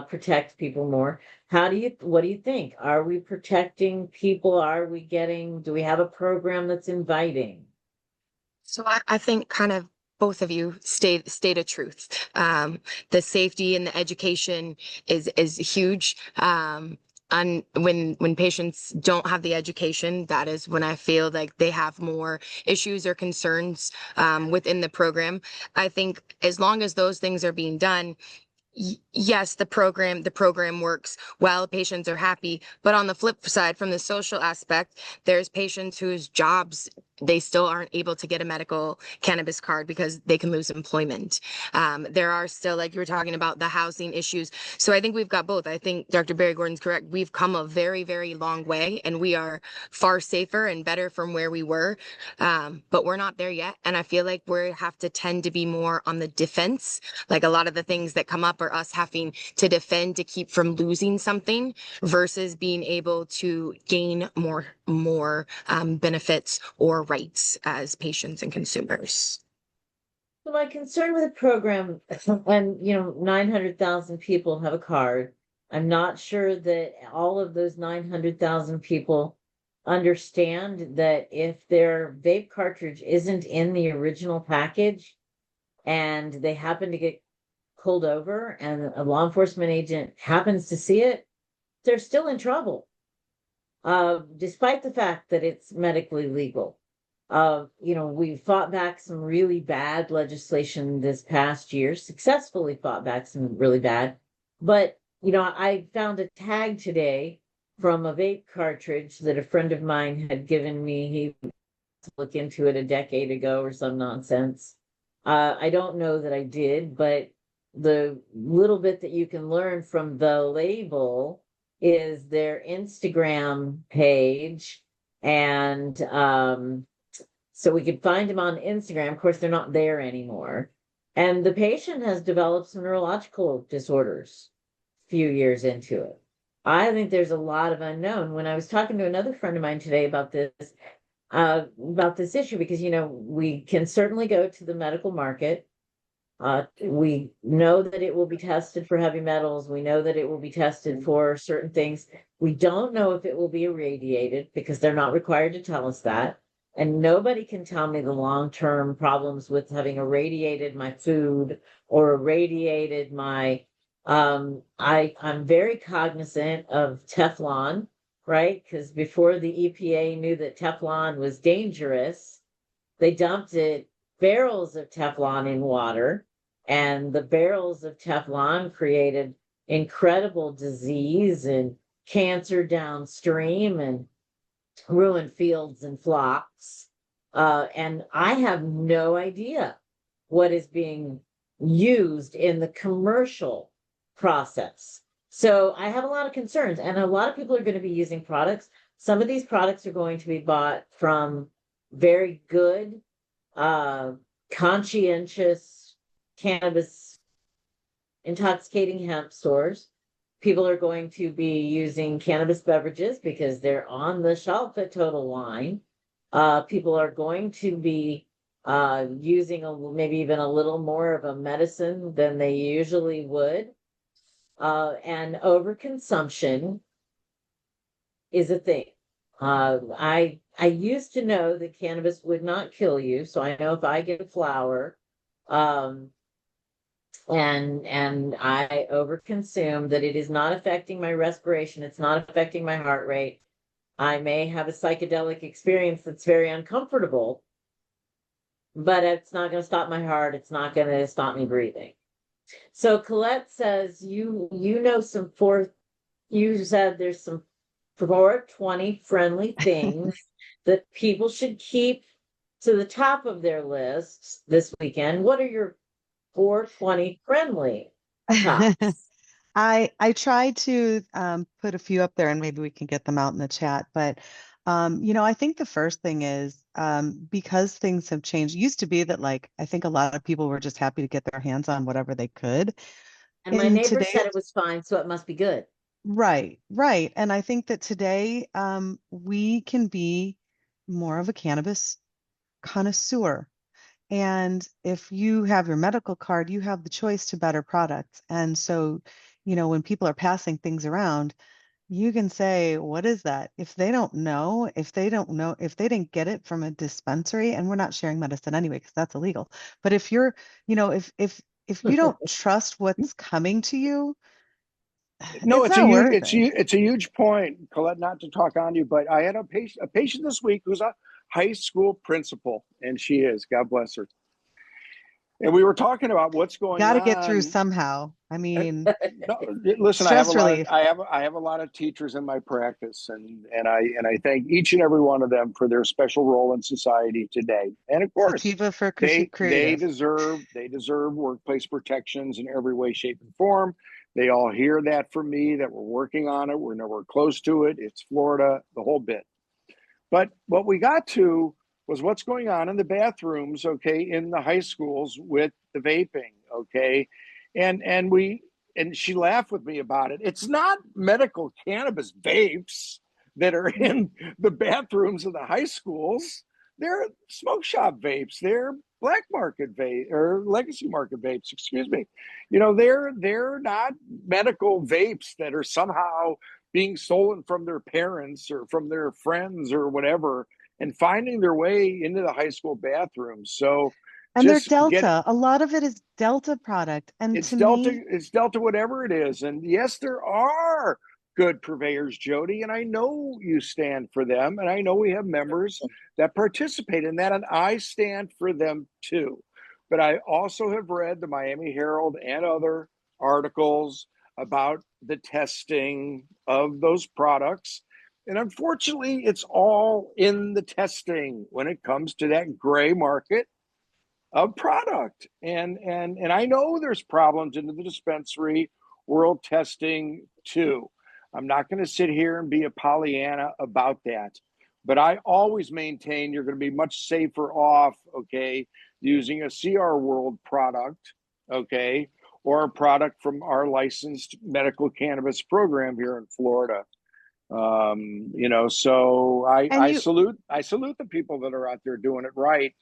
protect people more. What do you think? Are we protecting people? Do we have a program that's inviting? So I think kind of both of you state a truth. The safety and the education is huge. And when patients don't have the education, that is when I feel like they have more issues or concerns within the program. I think as long as those things are being done, yes, the program works well, patients are happy, but on the flip side, from the social aspect, there's patients whose jobs, they still aren't able to get a medical cannabis card because they can lose employment. There are still, like you were talking about, the housing issues. So I think we've got both. I think Dr. Barry Gordon's correct. We've come a very, very long way, and we are far safer and better from where we were. But we're not there yet. And I feel like we have to tend to be more on the defense. Like a lot of the things that come up are us having to defend to keep from losing something versus being able to gain more benefits or rights as patients and consumers. So my concern with the program, when 900,000 people have a card, I'm not sure that all of those 900,000 people understand that if their vape cartridge isn't in the original package and they happen to get pulled over and a law enforcement agent happens to see it, they're still in trouble, despite the fact that it's medically legal. We fought back some really bad legislation this past year, successfully fought back some really bad. But, I found a tag today from a vape cartridge that a friend of mine had given me. He looked into it a decade ago or some nonsense. I don't know that I did, but the little bit that you can learn from the label is their Instagram page. And so we could find them on Instagram. Of course, they're not there anymore. And the patient has developed some neurological disorders a few years into it. I think there's a lot of unknown. When I was talking to another friend of mine today about this issue, because, we can certainly go to the medical market. We know that it will be tested for heavy metals. We know that it will be tested for certain things. We don't know if it will be irradiated because they're not required to tell us that. And nobody can tell me the long-term problems with having irradiated my food or irradiated my, I'm very cognizant of Teflon, right? Because before the EPA knew that Teflon was dangerous, they dumped barrels of Teflon in water, and the barrels of Teflon created incredible disease and cancer downstream and ruined fields and flocks. And I have no idea what is being used in the commercial process. So I have a lot of concerns, and a lot of people are going to be using products. Some of these products are going to be bought from very good, conscientious cannabis intoxicating hemp stores. People are going to be using cannabis beverages because they're on the shelf at Total Wine. People are going to be using maybe even a little more of a medicine than they usually would. And overconsumption is a thing. I used to know that cannabis would not kill you, so I know if I get a flower, um, and I overconsume, that it is not affecting my respiration, it's not affecting my heart rate. I may have a psychedelic experience that's very uncomfortable, but it's not going to stop my heart. It's not going to stop me breathing. So Colette says you know you said there's some 420 friendly things that people should keep to the top of their lists this weekend. What are your 420 friendly tops? I tried to put a few up there and maybe we can get them out in the chat. But I think the first thing is because things have changed. It used to be that like I think a lot of people were just happy to get their hands on whatever they could. And my In neighbor today's said it was fine, so it must be good. right, right. And I think that today we can be more of a cannabis connoisseur. And if you have your medical card, you have the choice to better products. And so, when people are passing things around, you can say, what is that? If they didn't get it from a dispensary, and we're not sharing medicine anyway, because that's illegal. But if you're, if you don't trust what's coming to you, No, it's not worth it's it. it's a huge point, Colette. Not to talk on you, but I had a patient this week who's a high school principal, and she is, God bless her. And we were talking about what's going Got to get through on. somehow. I mean, No, listen, stress relief. I have a lot of teachers in my practice, and I thank each and every one of them for their special role in society today. And of course, Sativa for they creative. deserve workplace protections in every way, shape, and form. They all hear that from me, that we're working on it. We're nowhere close to it. It's Florida, the whole bit. But what we got to was what's going on in the bathrooms, okay, in the high schools with the vaping, okay, and she laughed with me about it. It's not medical cannabis vapes that are in the bathrooms of the high schools. They're smoke shop vapes. They're black market vape or legacy market vapes. Excuse me. They're not medical vapes that are somehow being stolen from their parents or from their friends or whatever, and finding their way into the high school bathrooms. So And they're just get Delta. A lot of it is Delta product. And to me, it's Delta, whatever it is. And yes, there are good purveyors, Jodi, and I know you stand for them, and I know we have members that participate in that, and I stand for them too. But I also have read the Miami Herald and other articles about the testing of those products. And unfortunately, it's all in the testing when it comes to that gray market of product. And I know there's problems in the dispensary world testing too. I'm not going to sit here and be a Pollyanna about that. But I always maintain you're going to be much safer off, okay, using a CR World product, okay, or a product from our licensed medical cannabis program here in Florida. So and I salute the people that are out there doing it right,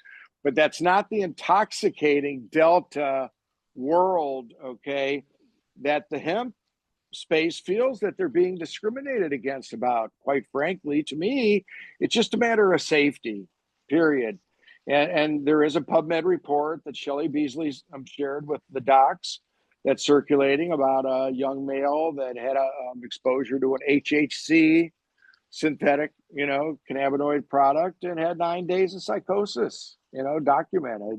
but that's not the intoxicating Delta world, okay, that the hemp space feels that they're being discriminated against about. Quite frankly, to me, it's just a matter of safety, period. And there is a PubMed report that Shelley Beasley's shared with the docs that's circulating about a young male that had a exposure to an HHC synthetic, cannabinoid product, and had 9 days of psychosis, documented,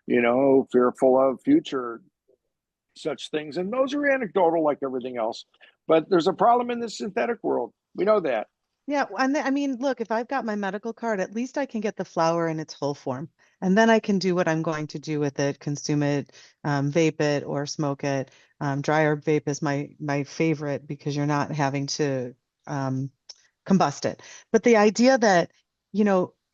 and, fearful of future such things. And those are anecdotal like everything else. But there's a problem in the synthetic world. We know that. yeah, and I mean, look, if I've got my medical card, at least I can get the flower in its whole form. And then I can do what I'm going to do with it, consume it, vape it or smoke it. Dry herb vape is my favorite because you're not having to combust it. But the idea that,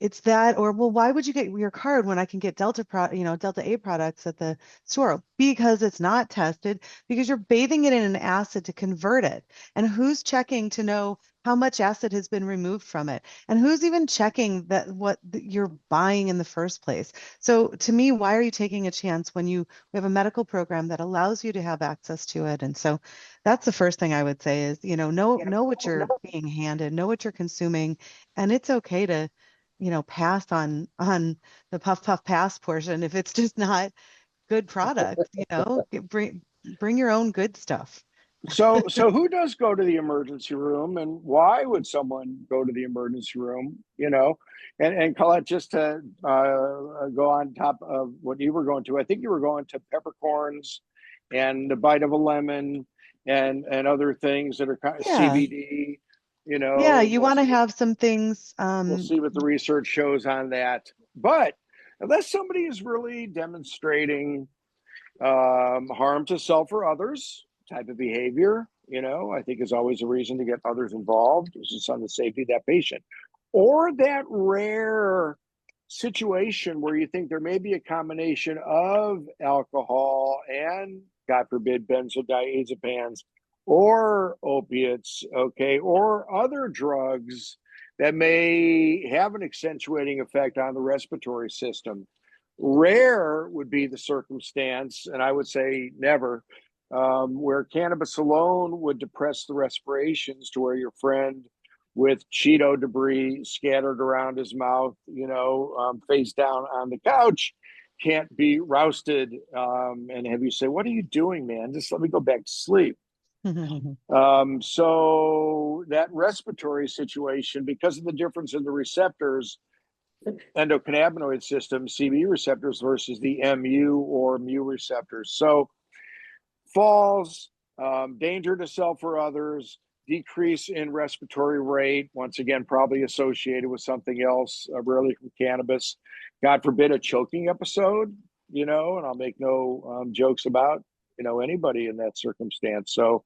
it's that, or well, why would you get your card when I can get Delta 8 products at the store? Because it's not tested, because you're bathing it in an acid to convert it. And who's checking to know how much acid has been removed from it? And who's even checking that you're buying in the first place? So to me, why are you taking a chance when we have a medical program that allows you to have access to it? And so that's the first thing I would say is, know what you're being handed, know what you're consuming, and it's okay to pass on the puff puff pass portion if it's just not good product. Bring your own good stuff. So who does go to the emergency room, and why would someone go to the emergency room? And Colette, just to go on top of what you were going to, I think you were going to peppercorns and the bite of a lemon and other things that are kind of Yeah. CBD. Yeah, you want to have some things. We'll see what the research shows on that. But unless somebody is really demonstrating harm to self or others type of behavior, I think is always a reason to get others involved. It's just on the safety of that patient. Or that rare situation where you think there may be a combination of alcohol and, God forbid, benzodiazepines or opiates, okay, or other drugs that may have an accentuating effect on the respiratory system. Rare would be the circumstance, and I would say never, where cannabis alone would depress the respirations to where your friend with Cheeto debris scattered around his mouth, face down on the couch, can't be rousted and have you say, "What are you doing, man? Just let me go back to sleep." So that respiratory situation, because of the difference in the receptors, endocannabinoid system, CB receptors versus the MU or mu receptors. So falls, danger to self or others, decrease in respiratory rate, once again, probably associated with something else, rarely from cannabis. God forbid a choking episode, and I'll make no jokes about, anybody in that circumstance. So,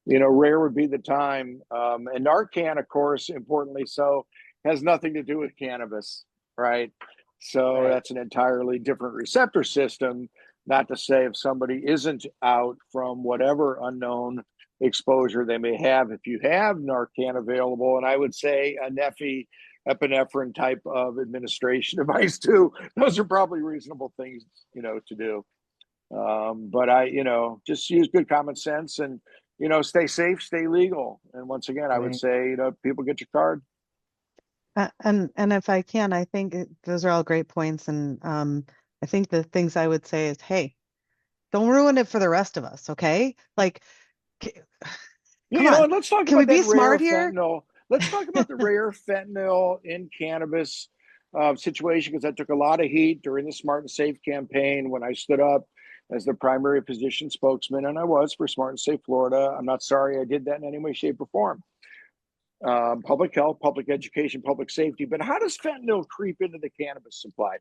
rare would be the time. And Narcan, of course, importantly so, has nothing to do with cannabis, right? So that's an entirely different receptor system. Not to say if somebody isn't out from whatever unknown exposure they may have, if you have Narcan available, and I would say a Neffy epinephrine type of administration device too, those are probably reasonable things, to do. But I, just use good common sense and, stay safe, stay legal. And once again, I would say, people get your card. And if I can, I think those are all great points. And I think the things I would say is, hey, don't ruin it for the rest of us, okay? Like, come on. And let's talk Can about we be that rare smart here? fentanyl. Let's talk about the rare fentanyl in cannabis situation, because that took a lot of heat during the Smart and Safe campaign when I stood up as the primary physician spokesman, and I was for Smart and Safe Florida. I'm not sorry I did that in any way, shape, or form. Public health, public education, public safety. But how does fentanyl creep into the cannabis supply?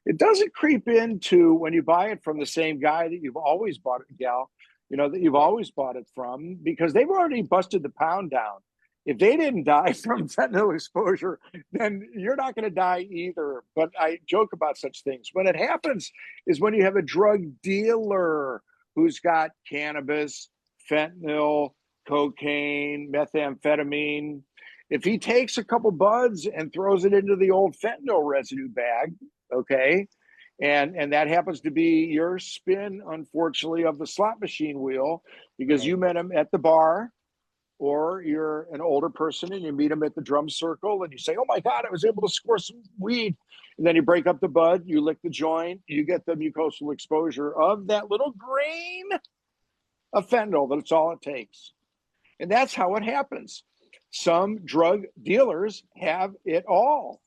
It doesn't creep into when you buy it from the same guy that you've always bought it, gal, that you've always bought it from, because they've already busted the pound down. If they didn't die from fentanyl exposure, then you're not going to die either. But I joke about such things. When it happens is when you have a drug dealer who's got cannabis, fentanyl, cocaine, methamphetamine. If he takes a couple buds and throws it into the old fentanyl residue bag, okay, and that happens to be your spin, unfortunately, of the slot machine wheel, because you met him at the bar, or you're an older person and you meet him at the drum circle and you say, "Oh my God, I was able to score some weed." And then you break up the bud, you lick the joint, you get the mucosal exposure of that little grain of fentanyl. That's all it takes. And that's how it happens. Some drug dealers have it all.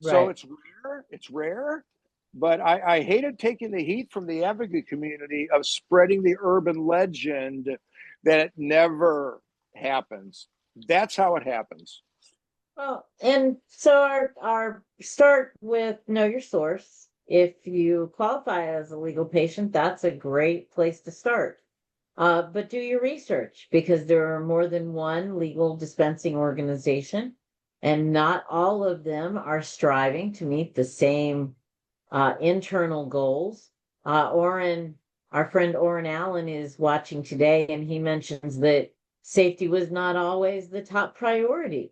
Right. So it's rare, but I hated taking the heat from the advocate community of spreading the urban legend that it never happens. That's how it happens. Well, and so our start with know your source. If you qualify as a legal patient, that's a great place to start. But do your research, because there are more than one legal dispensing organization. and not all of them are striving to meet the same internal goals. Our friend Orrin Allen is watching today, and he mentions that safety was not always the top priority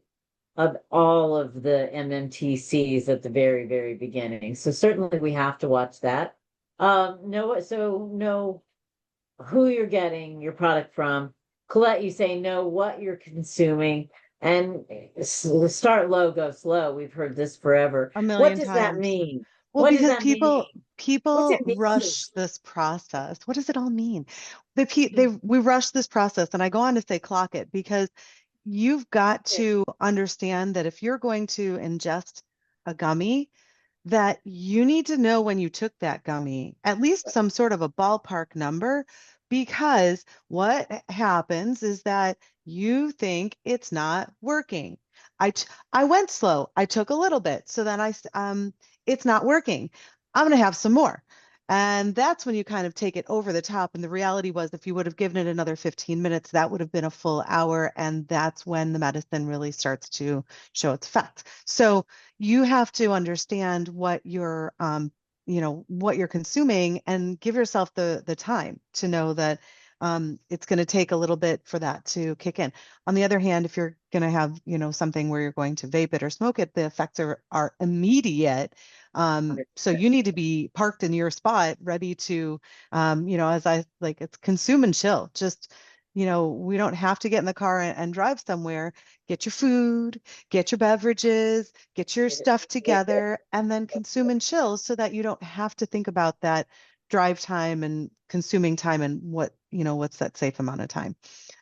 of all of the MMTCs at the very, very beginning. So certainly we have to watch that. Know who you're getting your product from. Colette, you say know what you're consuming, and start low, go slow. We've heard this forever. A What million does that times. mean? Well, What does because that mean? What's people it mean? rush this process. What does it all mean? We rush this process, and I go on to say clock it, because you've got to understand that if you're going to ingest a gummy, that you need to know when you took that gummy, at least some sort of a ballpark number, because what happens is that you think it's not working. I went slow. I took a little bit. So then it's not working. I'm going to have some more. And that's when you kind of take it over the top. And the reality was, if you would have given it another 15 minutes, that would have been a full hour. And that's when the medicine really starts to show its effects. So you have to understand what what you're consuming, and give yourself the time to know that it's going to take a little bit for that to kick in. On the other hand, if you're going to have, something where you're going to vape it or smoke it, the effects are immediate. So you need to be parked in your spot, ready to, as I like, it's consume and chill. Just, we don't have to get in the car and drive somewhere. Get your food, get your beverages, get your stuff together, and then consume and chill, so that you don't have to think about that drive time and consuming time, and what's that safe amount of time.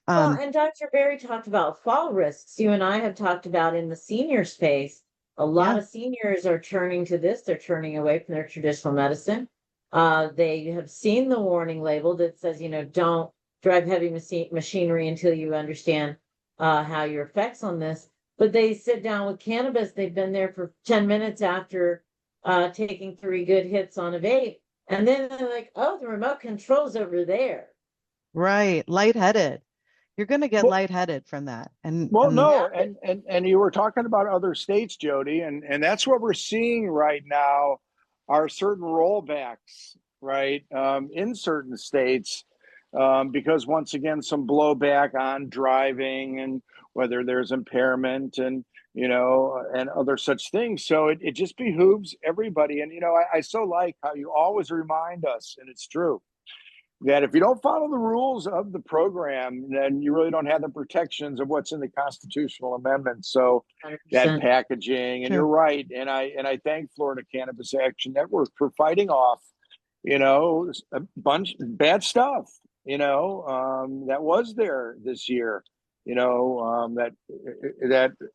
Well, and Dr. Berry talked about fall risks. You and I have talked about in the senior space. A lot Yeah. of seniors are turning to this. They're turning away from their traditional medicine. They have seen the warning label that says, don't drive heavy machinery until you understand how your effects on this. But they sit down with cannabis. They've been there for 10 minutes after taking 3 good hits on a vape. And then they're like, oh, the remote control's over there. Right. Lightheaded. You're going to get Well, lightheaded from that. well, And no, and you were talking about other states, Jodi, and that's what we're seeing right now are certain rollbacks, right, in certain states, because once again, some blowback on driving, and whether there's impairment, and and other such things. So it just behooves everybody. And I so like how you always remind us, and it's true, that if you don't follow the rules of the program, then you really don't have the protections of what's in the constitutional amendment. So that 100%. packaging, and Sure. you're right. And I thank Florida Cannabis Action Network for fighting off, a bunch of bad stuff, that was there this year, that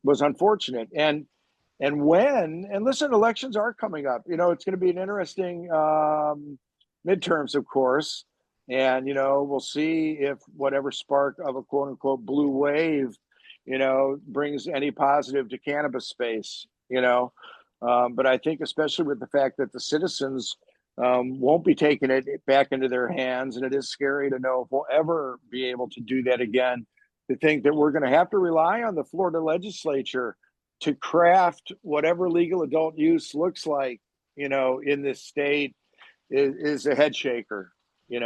was unfortunate. And listen, elections are coming up. It's going to be an interesting midterms, of course. And, we'll see if whatever spark of a quote unquote blue wave, brings any positive to cannabis space, but I think especially with the fact that the citizens won't be taking it back into their hands. And it is scary to know if we'll ever be able to do that again, to think that we're going to have to rely on the Florida legislature to craft whatever legal adult use looks like, in this state is a head shaker. Here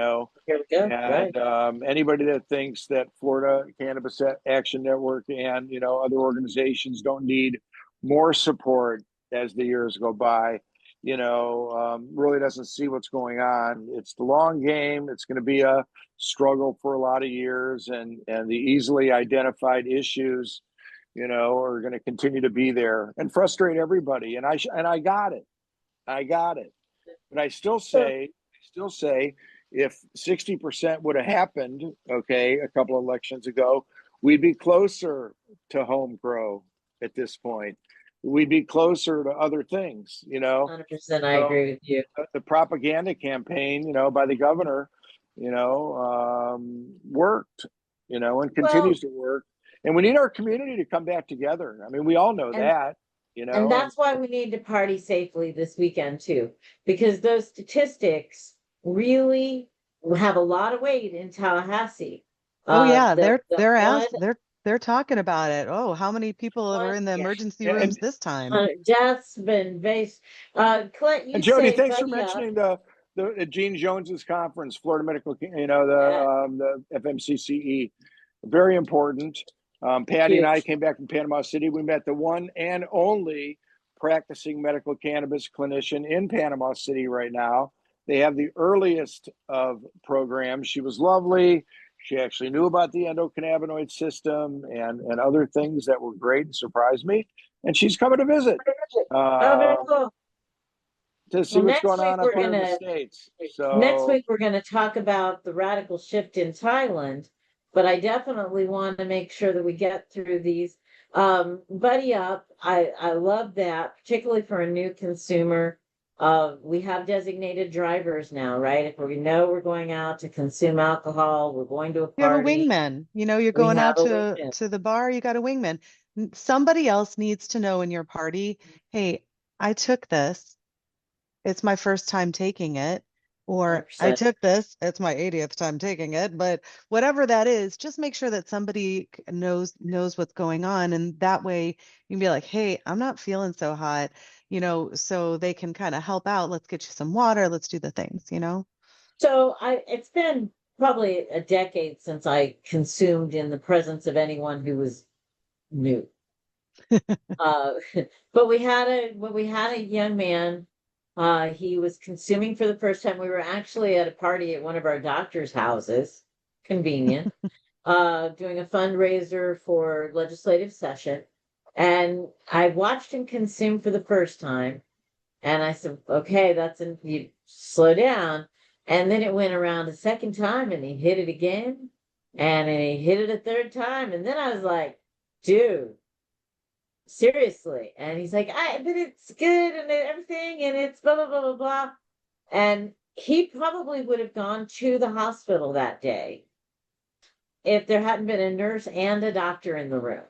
we go. And Right. anybody that thinks that Florida Cannabis Action Network and other organizations don't need more support as the years go by, really doesn't see what's going on. It's the long game. It's going to be a struggle for a lot of years, and the easily identified issues, are going to continue to be there and frustrate everybody. And I got it. But I still say, if 60% would have happened, okay, a couple of elections ago, we'd be closer to home grow at this point. We'd be closer to other things, 100%. I agree with you. The propaganda campaign, by the governor, worked, and continues to work. And we need our community to come back together. I mean, we all know that, And that's why we need to party safely this weekend too, because those statistics really have a lot of weight in Tallahassee. oh yeah, The they're one, they're talking about it. Oh, how many people were in the Yeah. emergency And rooms this time? Death's been based. Colette, you Jodi, say thanks for buddy up. mentioning the Gene Jones's conference, Florida Medical, Yeah, the FMCCE, very important. Patty and I huge. came back from Panama City. We met the one and only practicing medical cannabis clinician in Panama City right now. They have the earliest of programs. She was lovely. She actually knew about the endocannabinoid system and other things that were great and surprised me. And she's coming to visit. Oh, very cool. To see Well, what's going on up here in the States. next So week we're gonna talk about the radical shift in Thailand, but I definitely want to make sure that we get through these. Buddy up, I love that, particularly for a new consumer. We have designated drivers now, right? If we know we're going out to consume alcohol, we're going to a You have a party, wingman. You know, you're we going have out a to wingman. the bar, you got a wingman. Somebody else needs to know in your party, hey, I took this. It's my first time taking it. Or I 100%. took this, it's my 80th time taking it. But whatever that is, just make sure that somebody knows what's going on. And that way you can be like, hey, I'm not feeling so hot, you know, so they can kind of help out. Let's get you some water, let's do the things, you know. So it's been probably a decade since I consumed in the presence of anyone who was new. Uh, but we had a young man. He was consuming for the first time. We were actually at a party at one of our doctor's houses, convenient, doing a fundraiser for legislative session. And I watched him consume for the first time. And I said, okay, you slow down. And then it went around a second time and he hit it again. And he hit it a third time. And then I was like, dude, seriously. And he's like, but it's good and everything. And it's blah, blah, blah, blah, blah. And he probably would have gone to the hospital that day if there hadn't been a nurse and a doctor in the room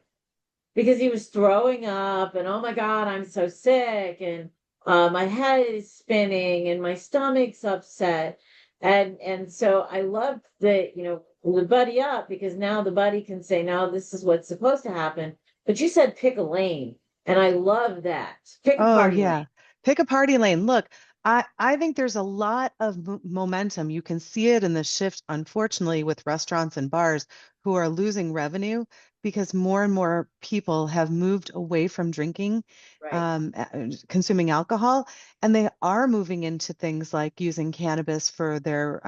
because he was throwing up and, oh my God, I'm so sick. And my head is spinning and my stomach's upset. And so I love that, the buddy up because now the buddy can say, no, this is what's supposed to happen. But you said pick a lane. And I love that. Pick a Oh party lane. yeah. Pick a party lane. Look, I think there's a lot of momentum. You can see it in the shift, unfortunately, with restaurants and bars who are losing revenue because more and more people have moved away from drinking, Right. consuming alcohol, and they are moving into things like using cannabis for their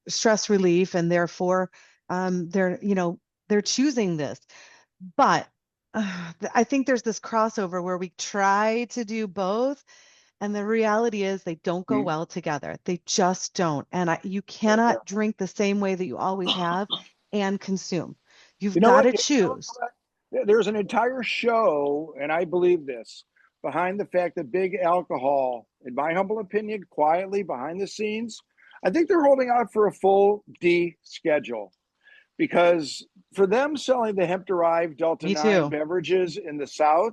stress relief, and therefore they're choosing this. But I think there's this crossover where we try to do both, and the reality is they don't go well together. They just don't. And you cannot drink the same way that you always have and consume. You've you know got what? to choose. There's an entire show, and I believe this, behind the fact that big alcohol, in my humble opinion, quietly behind the scenes, I think they're holding out for a full D schedule. Because for them selling the hemp-derived Delta Me 9 too. beverages in the South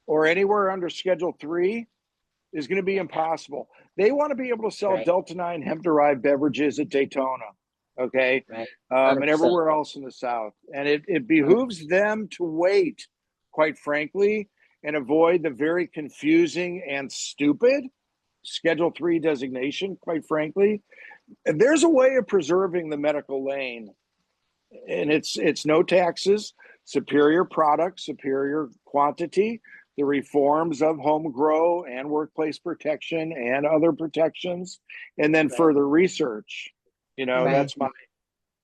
or anywhere under Schedule 3 is going to be impossible. They want to be able to sell Right. Delta 9 hemp-derived beverages at Daytona, okay, Right. and everywhere else in the South. And it behooves them to wait, quite frankly, and avoid the very confusing and stupid Schedule 3 designation, quite frankly. And there's a way of preserving the medical lane, and it's no taxes, superior product, superior quantity, the reforms of home grow and workplace protection and other protections, and then Right. further research. Right. That's my,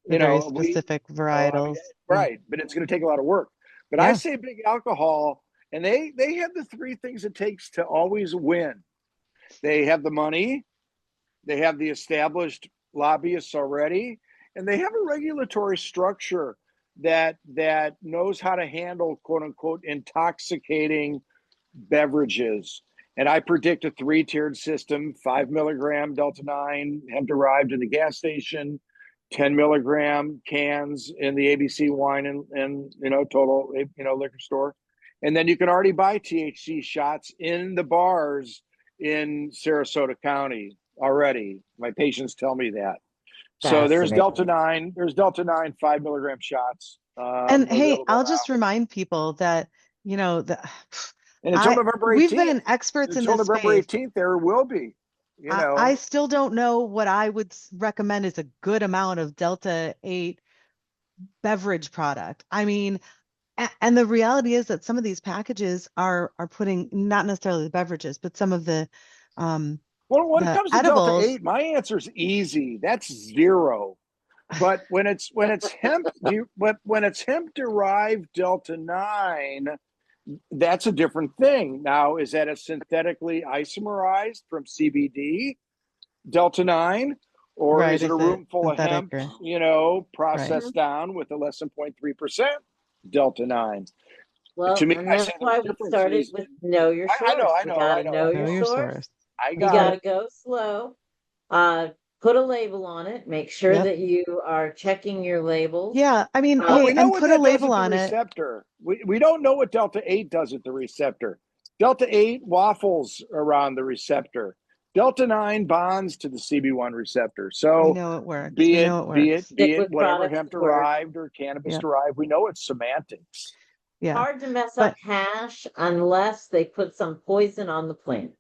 The very specific varietals. right, but it's going to take a lot of work. But I Yeah. say big alcohol, and they have the three things it takes to always win. They have the money, they have the established lobbyists already, and they have a regulatory structure that knows how to handle quote unquote intoxicating beverages. And I predict a 3-tiered system: 5 milligram Delta 9 hemp derived in the gas station, 10 milligram cans in the ABC wine and total liquor store, and then you can already buy THC shots in the bars in Sarasota County already. My patients tell me that. So there's Delta 9, 5 milligram shots And hey, available I'll now. just remind people that, you know, And until November 18th, we've been experts in until this November space. 18th, there will be, you know. I still don't know what I would recommend is a good amount of Delta 8 beverage product. I mean, and the reality is that some of these packages are putting not necessarily the beverages, but some of Well, when it the comes to Delta edibles. 8, my answer is easy. That's 0. But when it's hemp, when it's hemp derived Delta 9, that's a different thing. Now, is that a synthetically isomerized from CBD Delta 9, or Right, is it a is it room full of synthetic hemp, or right? processed down with a less than 0.3% Delta 9? To Well, me, and I that's say there's why we started differences. with know your I know, source. I You know, got I to know, know I Know your your know. source. source. I You got got it. to go slow. Put a label on it. Make sure Yep. that you are checking your labels. Yeah, I mean, Well, Uh, hey, we know and what put a that does label at the on it. receptor. We don't know what Delta 8 does at the receptor. Delta 8 waffles around the receptor. Delta 9 bonds to the CB1 receptor. We So know it works. be We it know it works. liquid whatever products hemp work. derived or cannabis Yeah, derived, we know it's semantics. yeah. Hard to mess But up hash unless they put some poison on the plant.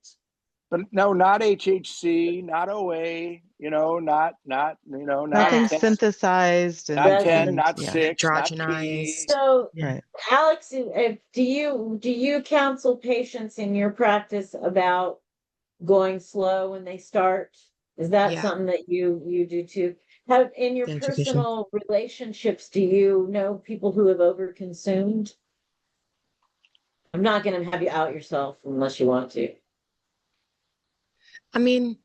But no, not HHC, not OA, not nothing 10, Hash, synthesized not and 10, resin. and not yeah, 6, not P. Hydrogenized. So, Yeah. right. Alex, do you counsel patients in your practice about going slow when they start? Is that Yeah. something that you do too? Have in your The education. personal relationships, do you know people who have overconsumed? I'm not going to have you out yourself unless you want to. I mean,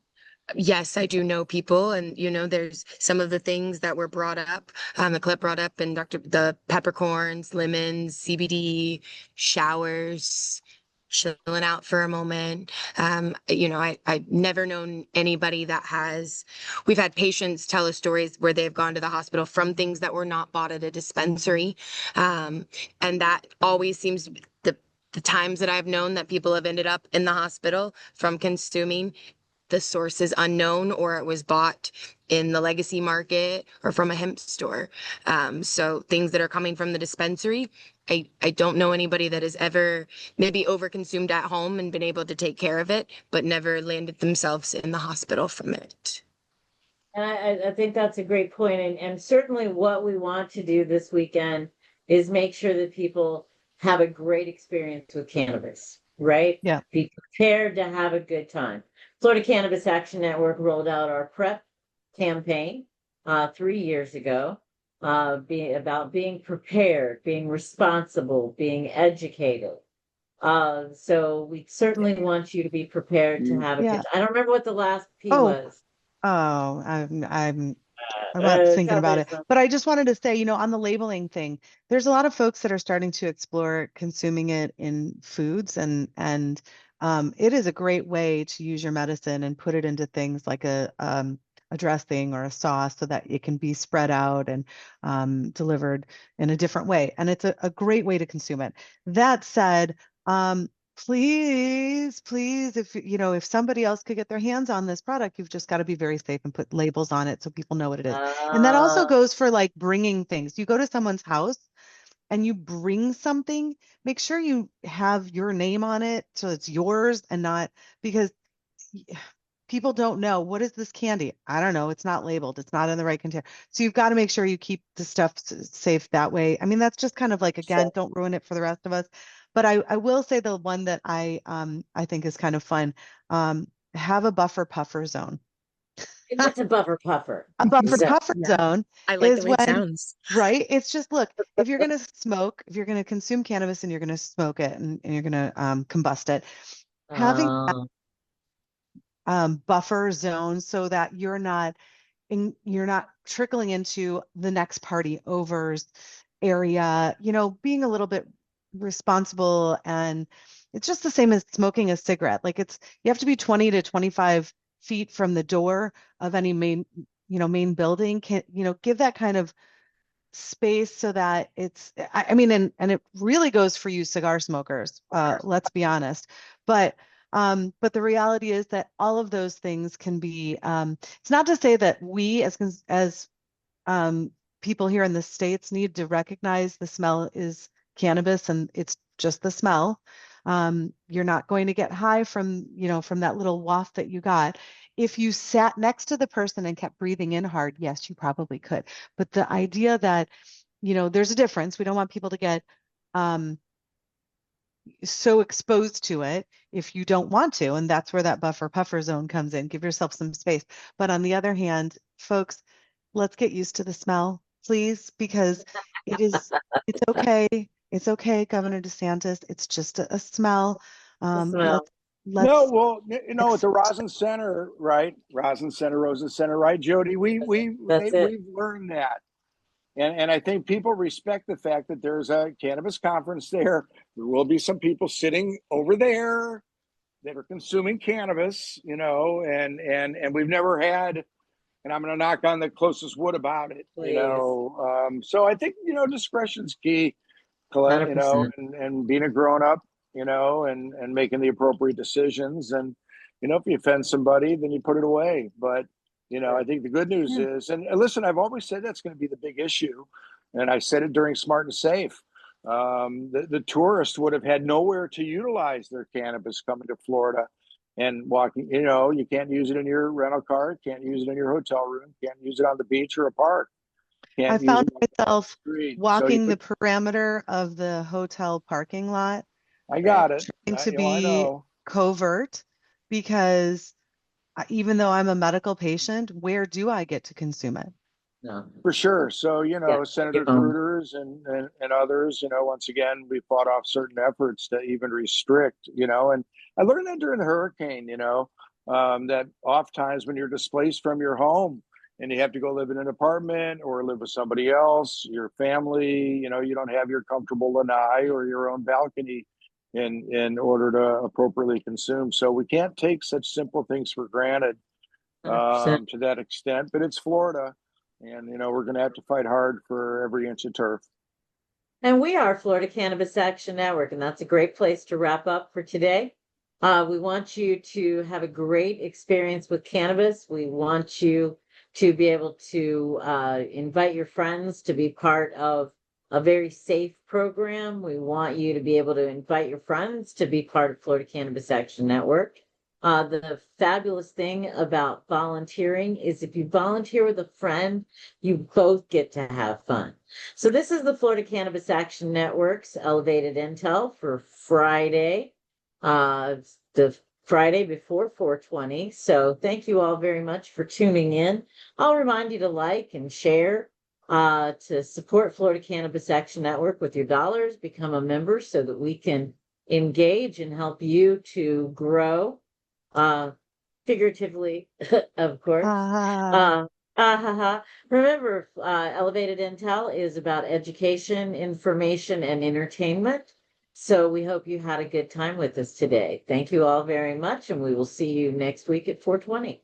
yes, I do know people, and there's some of the things that were brought up, that Colette brought up, and the peppercorns, lemons, CBD, showers, chilling out for a moment. I've never known anybody that we've had patients tell us stories where they've gone to the hospital from things that were not bought at a dispensary. And that always seems to be the times that I've known that people have ended up in the hospital from consuming, the source is unknown, or it was bought in the legacy market or from a hemp store. So things that are coming from the dispensary, I don't know anybody that has ever maybe overconsumed at home and been able to take care of it, but never landed themselves in the hospital from it. And I think that's a great point. And certainly what we want to do this weekend is make sure that people have a great experience with cannabis, right? Yeah. Be prepared to have a good time. Florida Cannabis Action Network rolled out our PrEP campaign 3 years ago, being prepared, being responsible, being educated. So we certainly want you to be prepared to have a good Yeah. time. I don't remember what the last P Oh, was. I'm not thinking Tell about me it, something. but I just wanted to say, on the labeling thing, there's a lot of folks that are starting to explore consuming it in foods, and it is a great way to use your medicine and put it into things like a dressing or a sauce so that it can be spread out and delivered in a different way. And it's a great way to consume it. That said, please, if somebody else could get their hands on this product, you've just got to be very safe and put labels on it so people know what it is. And that also goes for like bringing things. You go to someone's house and you bring something, make sure you have your name on it so it's yours and not because people don't know what is this candy. I don't know. It's not labeled. It's not in the right container. So you've got to make sure you keep the stuff safe that way. I mean, that's just kind of like, again, don't ruin it for the rest of us. But I will say the one that I think is kind of fun. Have a buffer puffer zone. What's a buffer puffer? A buffer So, puffer Yeah. zone I like the is way it when, sounds. right? It's just, look, if you're going to smoke, if you're going to consume cannabis and you're going to smoke it and you're going to combust it, having buffer zone so that you're not trickling into the next party over's area, being a little bit responsible. And it's just the same as smoking a cigarette. Like you have to be 20 to 25 feet from the door of any main building. Give that kind of space so that I mean, and it really goes for you cigar smokers, let's be honest. But the reality is that all of those things can be, it's not to say that we as people here in the States need to recognize the smell is cannabis and it's just the smell. You're not going to get high from, from that little waft that you got. If you sat next to the person and kept breathing in hard, yes, you probably could. But the idea that, there's a difference. We don't want people to get so exposed to it if you don't want to. And that's where that buffer puffer zone comes in. Give yourself some space. But on the other hand, folks, let's get used to the smell, please, because it's okay. It's okay, Governor DeSantis. It's just a smell. Smell. No, Let's well, at the Rosin Center, right? Rosin Center, Rosa Center, right, Jodi? We've learned that. And I think people respect the fact that there's a cannabis conference there. There will be some people sitting over there that are consuming cannabis, and we've never had, and I'm going to knock on the closest wood about it, Please. So I think, discretion's key, Colette, 100%. and being a grown up, and making the appropriate decisions. And, if you offend somebody, then you put it away. But I think the good news is, and listen, I've always said that's going to be the big issue. And I said it during Smart and Safe. The tourists would have had nowhere to utilize their cannabis coming to Florida and walking. You can't use it in your rental car, can't use it in your hotel room, can't use it on the beach or a park. I found myself walking the the perimeter of the hotel parking lot. I got it. Trying to I be know. covert because even though I'm a medical patient, where do I get to consume it? No. For sure. So, Senator Gruters and others, once again, we fought off certain efforts to even restrict, and I learned that during the hurricane, that oftentimes when you're displaced from your home and you have to go live in an apartment or live with somebody else, your family, you don't have your comfortable lanai or your own balcony in order to appropriately consume. So we can't take such simple things for granted to that extent, but it's Florida. And, we're going to have to fight hard for every inch of turf. And we are Florida Cannabis Action Network, and that's a great place to wrap up for today. We want you to have a great experience with cannabis. We want you to be able to invite your friends to be part of a very safe program. We want you to be able to invite your friends to be part of Florida Cannabis Action Network. The fabulous thing about volunteering is if you volunteer with a friend, you both get to have fun. So this is the Florida Cannabis Action Network's Elevated Intel for Friday, the Friday before 420. So thank you all very much for tuning in. I'll remind you to like and share, to support Florida Cannabis Action Network with your dollars, become a member so that we can engage and help you to grow. Figuratively, of course. Remember, Elevated Intel is about education, information, and entertainment. So we hope you had a good time with us today. Thank you all very much, and we will see you next week at 420.